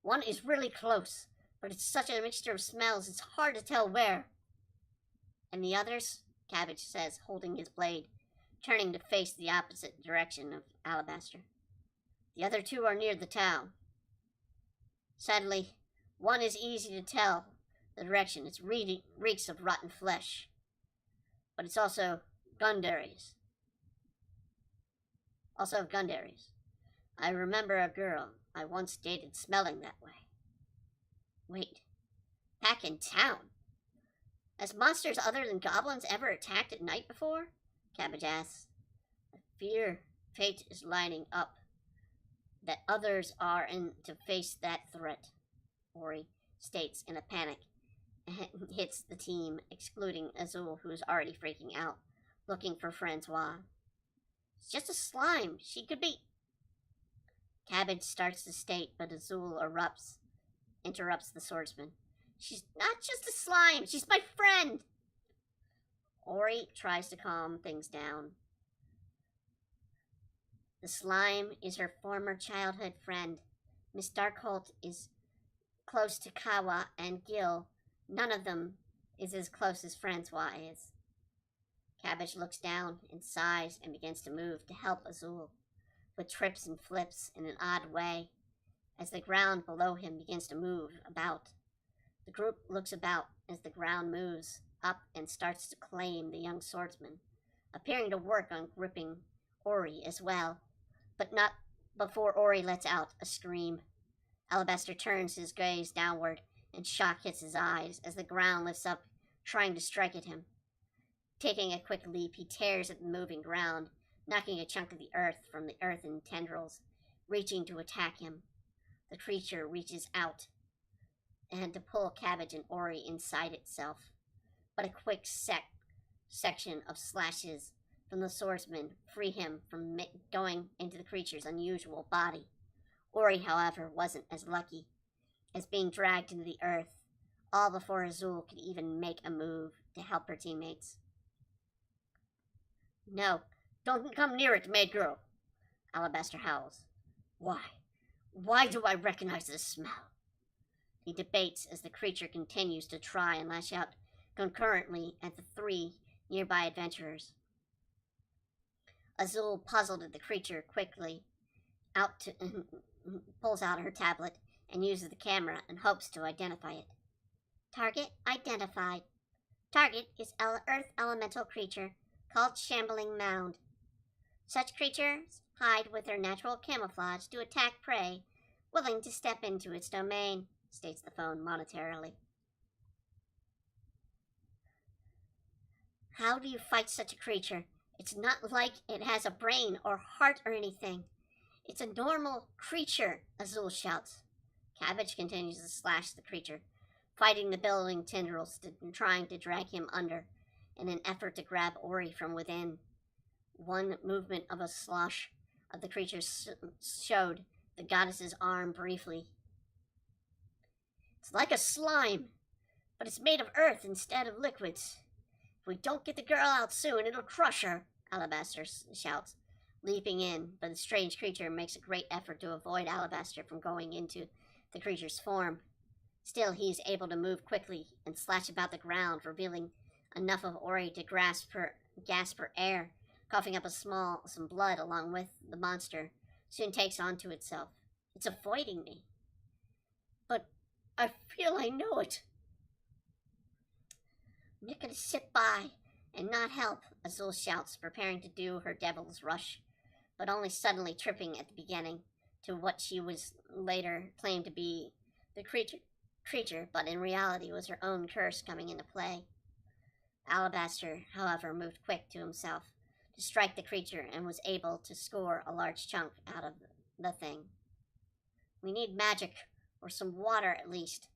One is really close, but it's such a mixture of smells it's hard to tell where. And the others? Cabbage says, holding his blade, turning to face the opposite direction of Alabaster. The other two are near the town. Sadly, one is easy to tell the direction. It reeks of rotten flesh. But it's also Gundarius. I remember a girl I once dated smelling that way. Wait, back in town? Has monsters other than goblins ever attacked at night before? Cabbage asks. I fear fate is lining up, that others are in to face that threat, Ori states in a panic, and hits the team, excluding Azulle, who is already freaking out, looking for Francois. It's just a slime. She could be... Cabbage starts to state, but Azulle interrupts the swordsman. She's not just a slime. She's my friend. Ori tries to calm things down. The slime is her former childhood friend. Miss Darkhold is close to Kawa and Gil. None of them is as close as Francois is. Cabbage looks down and sighs and begins to move to help Azulle, but trips and flips in an odd way as the ground below him begins to move about. The group looks about as the ground moves up and starts to claim the young swordsman, appearing to work on gripping Ori as well, but not before Ori lets out a scream. Alabaster turns his gaze downward, and shock hits his eyes as the ground lifts up, trying to strike at him. Taking a quick leap, he tears at the moving ground, knocking a chunk of the earth from the earthen tendrils, reaching to attack him. The creature reaches out and to pull Cabbage and Ori inside itself, but a quick section of slashes from the swordsman free him from going into the creature's unusual body. Ori, however, wasn't as lucky, as being dragged into the earth, all before Azulle could even make a move to help her teammates. No,
Don't come near it, Maid Girl. Alabaster howls. Why? Why do I recognize this smell? He debates as the creature continues to try and lash out concurrently at the three nearby adventurers. Azulle, puzzled at the creature, quickly pulls out her tablet and uses the camera and hopes to identify it. Target identified. Target is earth elemental creature called Shambling Mound. Such creatures hide with their natural camouflage to attack prey willing to step into its domain, states the phone monetarily. How do you fight such a creature? It's not like it has a brain or heart or anything. It's a normal creature, Azulle shouts. Cabbage continues to slash the creature, fighting the billowing tendrils trying to drag him under in an effort to grab Ori from within. One movement of a slosh of the creature showed the goddess's arm briefly. It's like a slime, but it's made of earth instead of liquids. If we don't get the girl out soon, it'll crush her, Alabaster shouts, leaping in, but the strange creature makes a great effort to avoid Alabaster from going into the creature's form. Still, he is able to move quickly and slash about the ground, revealing enough of Ori to gasp for air, coughing up some blood along with the monster. Soon takes onto itself. It's avoiding me. But I feel I know it. I'm not going to sit by and not help, Azulle shouts, preparing to do her devil's rush, but only suddenly tripping at the beginning to what she was later claimed to be the creature, but in reality was her own curse coming into play. Alabaster, however, moved quick to himself to strike the creature and was able to score a large chunk out of the thing. We need magic, or some water at least,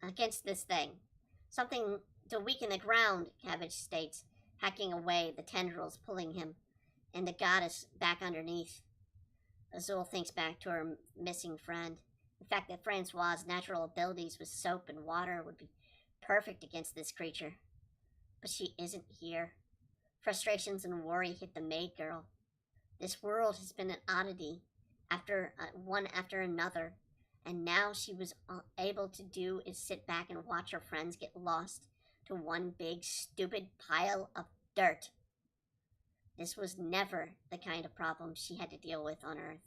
against this thing. Something to weaken the ground, Cabbage states, hacking away the tendrils pulling him and the goddess back underneath. Azulle thinks back to her missing friend. The fact that Francois's natural abilities with soap and water would be perfect against this creature. But she isn't here. Frustrations and worry hit the maid girl. This world has been an oddity, one after another, and now she was able to do is sit back and watch her friends get lost to one big stupid pile of dirt. This was never the kind of problem she had to deal with on Earth.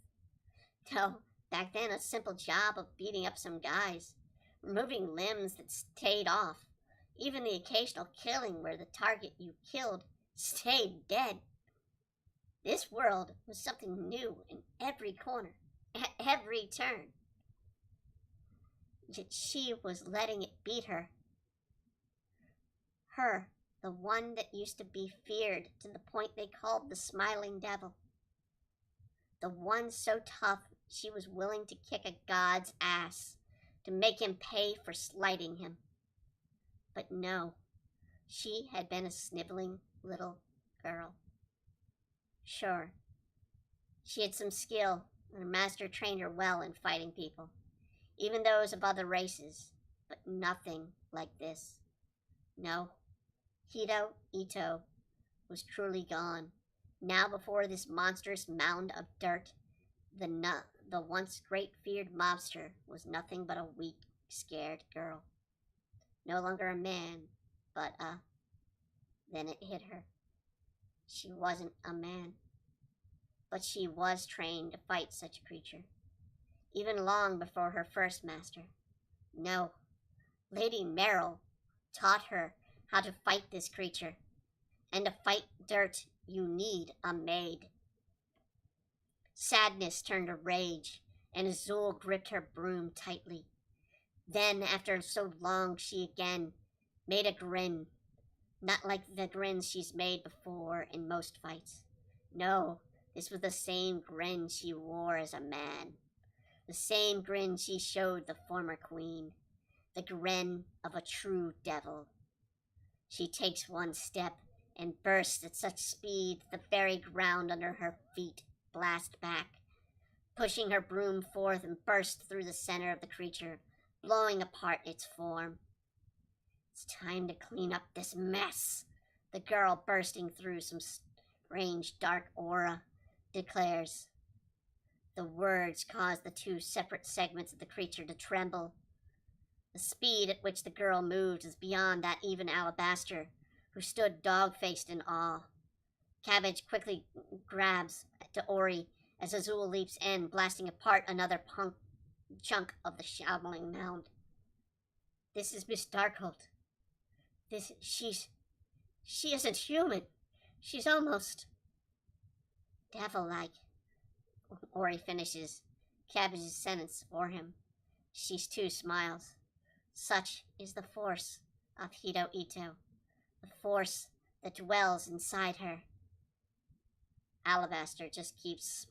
No, back then a simple job of beating up some guys, removing limbs that stayed off, even the occasional killing where the target you killed stayed dead. This world was something new in every corner, at every turn. Yet she was letting it beat her. Her, the one that used to be feared to the point they called the Smiling Devil. The one so tough she was willing to kick a god's ass to make him pay for slighting him. But no, she had been a sniveling little girl. Sure, she had some skill, and her master trained her well in fighting people, even those of other races, but nothing like this. No, Ito was truly gone. Now before this monstrous mound of dirt, the once great feared mobster was nothing but a weak, scared girl. No longer a man, but then it hit her. She wasn't a man, but she was trained to fight such a creature, even long before her first master. No, Lady Merrill taught her how to fight this creature, and to fight dirt you need a maid. Sadness turned to rage, and Azulle gripped her broom tightly. Then, after so long, she again made a grin, not like the grins she's made before in most fights. No, this was the same grin she wore as a man, the same grin she showed the former queen, the grin of a true devil. She takes one step and bursts at such speed the very ground under her feet blasts back, pushing her broom forth and bursts through the center of the creature, blowing apart its form. It's time to clean up this mess, the girl bursting through strange dark aura declares. The words cause the two separate segments of the creature to tremble. The speed at which the girl moved is beyond that even Alabaster, who stood dog-faced in awe. Cabbage quickly grabs to Ori as Azulle leaps in, blasting apart another chunk of the shambling mound. This is Miss Darkhold. She isn't human. She's almost devil-like. Ori finishes Cabbage's sentence for him. She too smiles. Such is the force of Hito Ito, the force that dwells inside her. Alabaster just keeps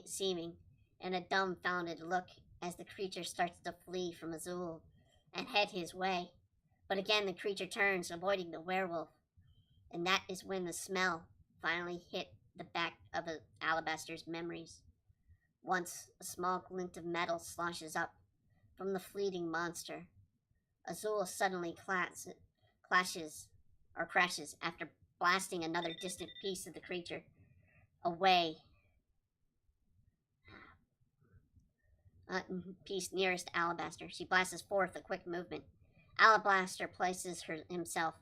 seeming in a dumbfounded look as the creature starts to flee from Azulle and head his way. But again the creature turns, avoiding the werewolf. And that is when the smell finally hit the back of Alabaster's memories. Once a small glint of metal sloshes up from the fleeting monster. Azulle suddenly crashes after blasting another distant piece of the creature away. Piece nearest Alabaster. She blasts forth a quick movement. Alabaster places himself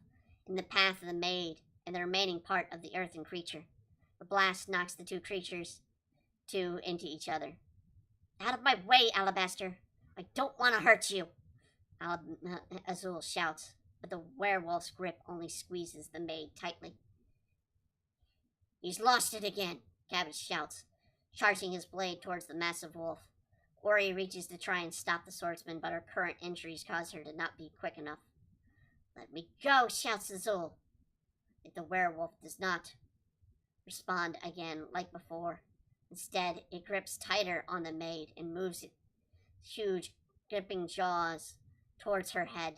in the path of the maid and the remaining part of the earthen creature. The blast knocks the two creatures into each other. Out of my way, Alabaster! I don't want to hurt you! Azulle shouts, but the werewolf's grip only squeezes the maid tightly. He's lost it again, Cabbage shouts, charging his blade towards the massive wolf. Ori reaches to try and stop the swordsman, but her current injuries cause her to not be quick enough. Let me go, shouts Azulle. If the werewolf does not respond again like before, instead it grips tighter on the maid and moves its huge, gripping jaws towards her head,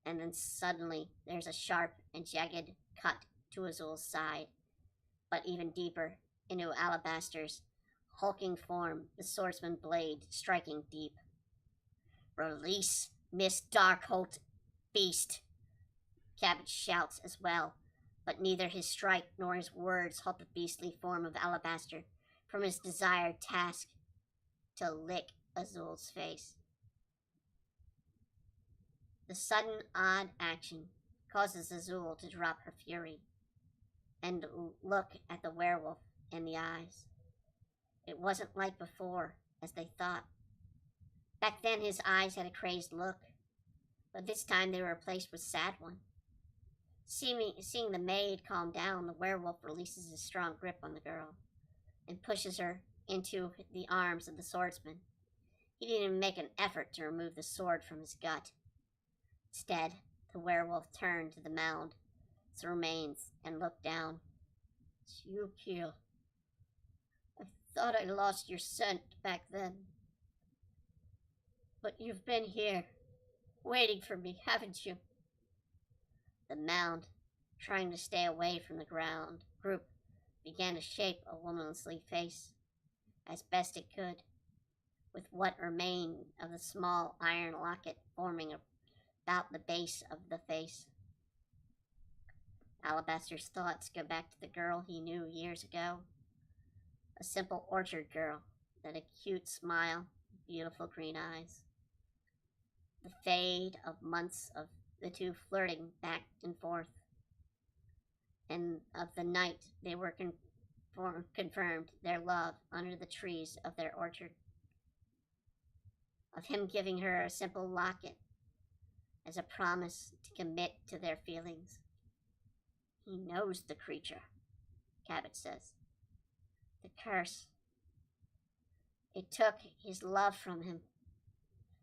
and then suddenly there's a sharp and jagged cut to Azulle's side, but even deeper into Alabaster's hulking form, the swordsman blade striking deep. Release Miss Darkhold, beast! Cabbage shouts as well, but neither his strike nor his words halt the beastly form of Alabaster from his desired task to lick Azulle's face. The sudden odd action causes Azulle to drop her fury and look at the werewolf in the eyes. It wasn't like before, as they thought. Back then his eyes had a crazed look, but this time they were replaced with sad one. Seeing the maid calm down, the werewolf releases his strong grip on the girl and pushes her into the arms of the swordsman. He didn't even make an effort to remove the sword from his gut. Instead, the werewolf turned to the mound, its remains, and looked down. It's you, Keel. I thought I lost your scent back then. But you've been here, waiting for me, haven't you? The mound, trying to stay away from the group, began to shape a womanly face, as best it could, with what remained of the small iron locket forming about the base of the face. Alabaster's thoughts go back to the girl he knew years ago. A simple orchard girl with a cute smile, beautiful green eyes. The fade of months of the two flirting back and forth, and of the night they were confirmed their love under the trees of their orchard. Of him giving her a simple locket as a promise to commit to their feelings. He knows the creature, Cabbage says. The curse. It took his love from him.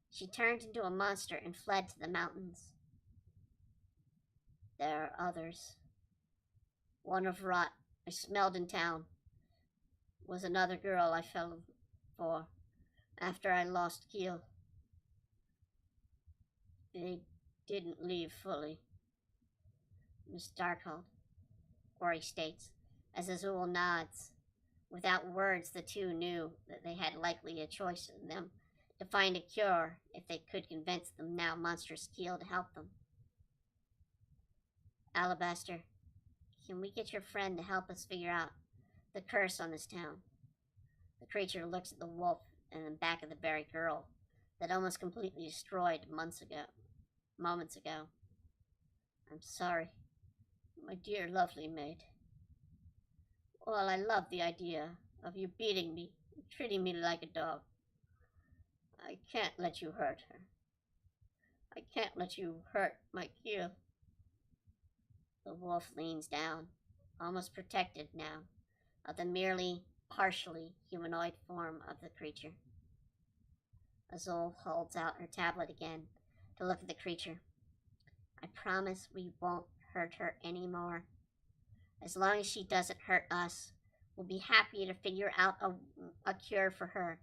She turned into a monster and fled to the mountains. There are others. One of rot I smelled in town was another girl I fell for after I lost Keel. They didn't leave fully. Miss Darkhold, Ori states, as Azulle nods. Without words, the two knew that they had likely a choice in them to find a cure if they could convince the now monstrous Keel to help them. Alabaster, Can we get your friend to help us figure out the curse on this town? The creature looks at the wolf and then back at the very girl that almost completely destroyed moments ago. I'm sorry, my dear lovely maid. Well, I love the idea of you beating me and treating me like a dog. I can't let you hurt her. I can't let you hurt my Keel. The wolf leans down, almost protected now, of the merely partially humanoid form of the creature. Azulle holds out her tablet again to look at the creature. I promise we won't hurt her anymore. As long as she doesn't hurt us, we'll be happy to figure out a cure for her,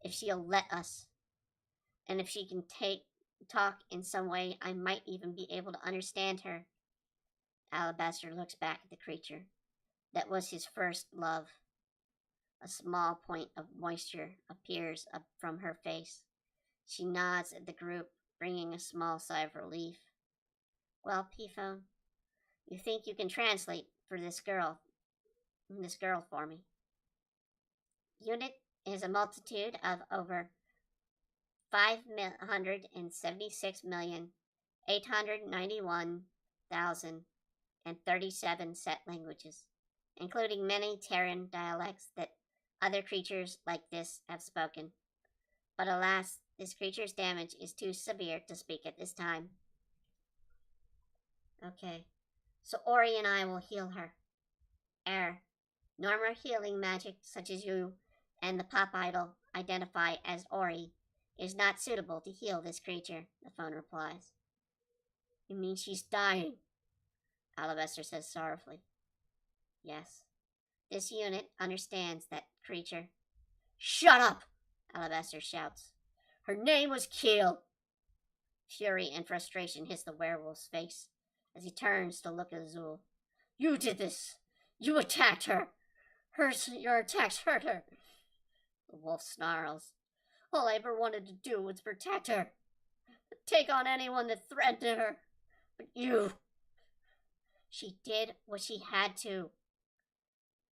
if she'll let us. And if she can talk in some way, I might even be able to understand her. Alabaster looks back at the creature. That was his first love. A small point of moisture appears up from her face. She nods at the group, bringing a small sigh of relief. Well, P-Phone, you think you can translate for this girl for me? Unit is a multitude of over 576,891,037 set languages, including many Terran dialects that other creatures like this have spoken. But alas, this creature's damage is too severe to speak at this time. Okay, so Ori and I will heal her. Normal healing magic such as you and the pop idol identify as Ori is not suitable to heal this creature, the phone replies. You mean she's dying? Alabaster says sorrowfully. Yes. This unit understands that creature. Shut up! Alabaster shouts. Her name was Keel. Fury and frustration hits the werewolf's face as he turns to look at Azulle. You did this! You attacked her! Your attacks hurt her! The wolf snarls. All I ever wanted to do was protect her. Take on anyone that threatened her. But you... She did what she had to.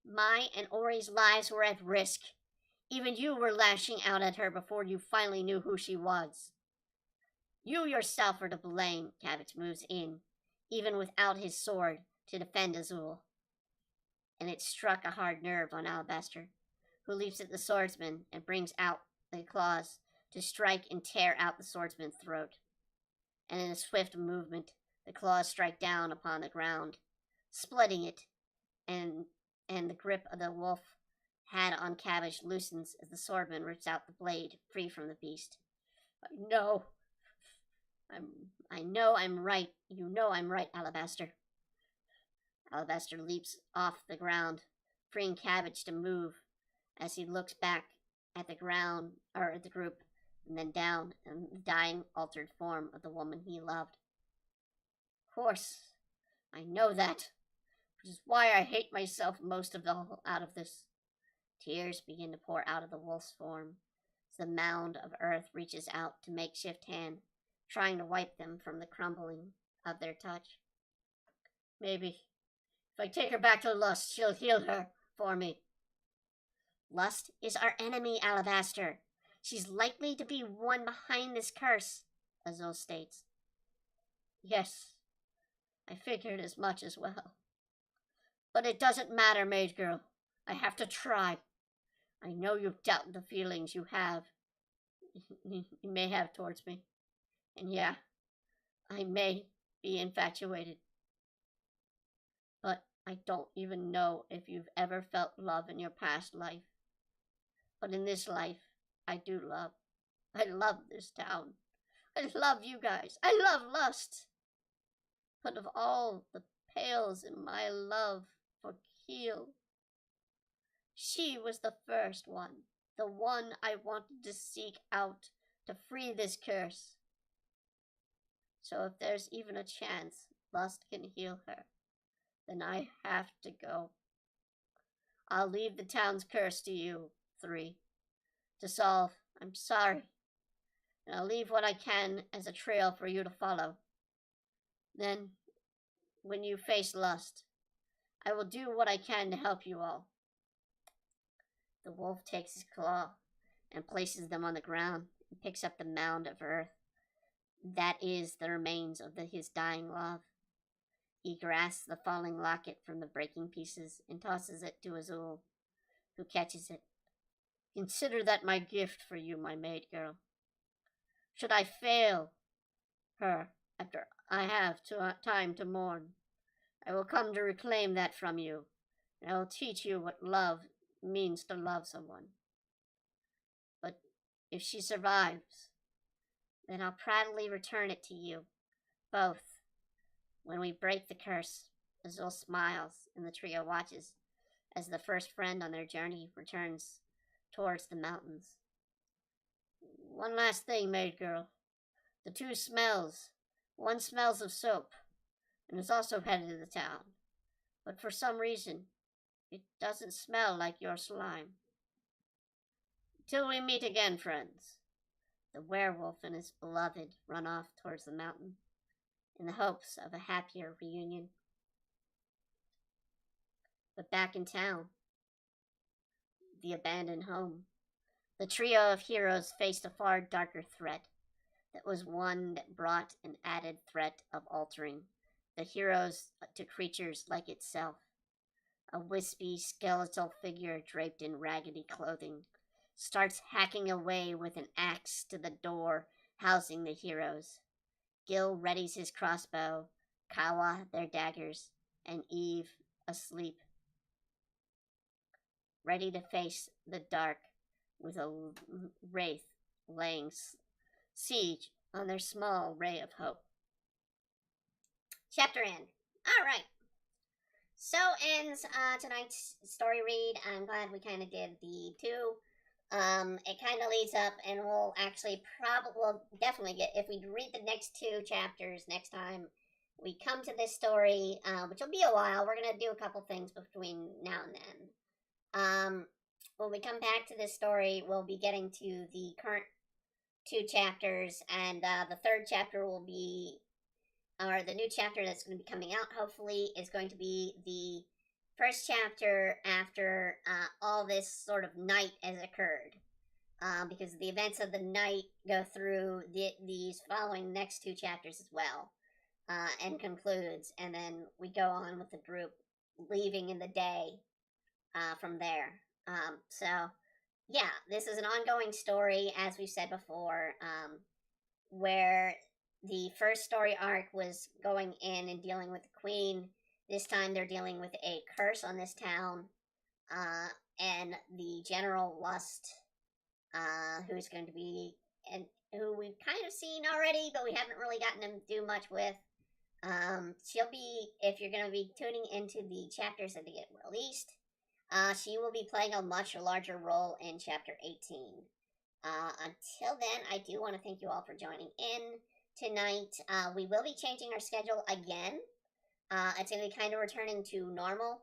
My and Ori's lives were at risk. Even you were lashing out at her before you finally knew who she was. You yourself are to blame. Kavix moves in, even without his sword, to defend Azulle. And it struck a hard nerve on Alabaster, who leaps at the swordsman and brings out the claws to strike and tear out the swordsman's throat. And in a swift movement, the claws strike down upon the ground, splitting it, and the grip of the wolf had on Cabbage loosens as the swordman rips out the blade free from the beast. I know I'm right. You know I'm right, Alabaster. Alabaster leaps off the ground, freeing Cabbage to move as he looks back at the ground, or at the group, and then down in the dying, altered form of the woman he loved. Of course, I know that, which is why I hate myself most of all out of this. Tears begin to pour out of the wolf's form as the mound of earth reaches out to makeshift hand, trying to wipe them from the crumbling of their touch. Maybe, if I take her back to Lust, she'll heal her for me. Lust is our enemy, Alabaster. She's likely to be one behind this curse, Azulle states. Yes, I figured as much as well. But it doesn't matter, Maid Girl. I have to try. I know you've dealt the feelings you may have towards me. And yeah, I may be infatuated. But I don't even know if you've ever felt love in your past life. But in this life, I do love. I love this town. I love you guys. I love Lust. But of all the pales in my love for Keel, she was the first one, the one I wanted to seek out to free this curse. So if there's even a chance Lust can heal her, then I have to go. I'll leave the town's curse to you, 3, to solve. I'm sorry. And I'll leave what I can as a trail for you to follow. Then, when you face Lust, I will do what I can to help you all. The wolf takes his claw and places them on the ground and picks up the mound of earth. That is the remains of his dying love. He grasps the falling locket from the breaking pieces and tosses it to Azulle, who catches it. Consider that my gift for you, my maid girl. Should I fail her after I have time to mourn, I will come to reclaim that from you, and I will teach you what love means to love someone. But if she survives, then I'll proudly return it to you, both. When we break the curse, Azulle smiles, and the trio watches as the first friend on their journey returns towards the mountains. One last thing, maid girl. The two smells. One smells of soap, and is also headed to the town. But for some reason, it doesn't smell like your slime. Till we meet again, friends. The werewolf and his beloved run off towards the mountain in the hopes of a happier reunion. But back in town, the abandoned home, the trio of heroes faced a far darker threat. That was one that brought an added threat of altering the heroes to creatures like itself. A wispy skeletal figure draped in raggedy clothing starts hacking away with an axe to the door housing the heroes. Gil readies his crossbow, Kawa their daggers, and Eve asleep, ready to face the dark with a wraith laying siege on their small ray of hope.
Chapter end. All right. So ends tonight's story read. I'm glad we kind of did the two. It kind of leads up, and we'll actually definitely get, if we read the next two chapters next time we come to this story, which will be a while. We're going to do a couple things between now and then. When we come back to this story, we'll be getting to the current two chapters, and the third chapter will be, or the new chapter that's going to be coming out, hopefully, is going to be the first chapter after all this sort of night has occurred. Because the events of the night go through these following next two chapters as well, and concludes, and then we go on with the group leaving in the day from there. So, yeah, this is an ongoing story, as we've said before, where the first story arc was going in and dealing with the queen. This time they're dealing with a curse on this town, and the General Lust, who's going to be, and who we've kind of seen already, but we haven't really gotten to do much with. She'll be, if you're going to be tuning into the chapters that get released, she will be playing a much larger role in Chapter 18. Until then, I do want to thank you all for joining in tonight. We will be changing our schedule again. It's going to be kind of returning to normal.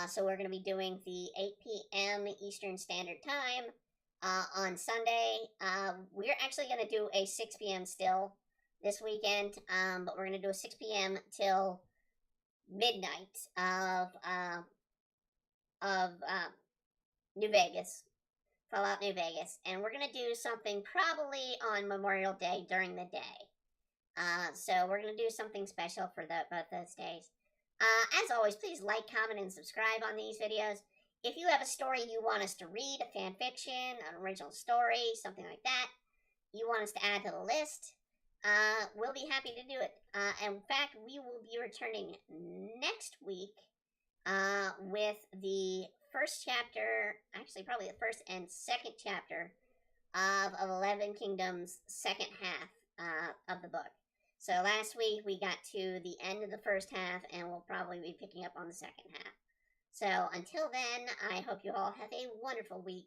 So we're going to be doing the 8 p.m. Eastern Standard Time on Sunday. We're actually going to do a 6 p.m. still this weekend, but we're going to do a 6 p.m. till midnight of New Vegas, Fallout New Vegas, and we're going to do something probably on Memorial Day during the day. So we're going to do something special for both those days. As always, please like, comment, and subscribe on these videos. If you have a story you want us to read, a fan fiction, an original story, something like that, you want us to add to the list, we'll be happy to do it. In fact, we will be returning next week with the first chapter, actually probably the first and second chapter of 11 Kingdoms' second half of the book. So last week we got to the end of the first half, and we'll probably be picking up on the second half. So until then, I hope you all have a wonderful week.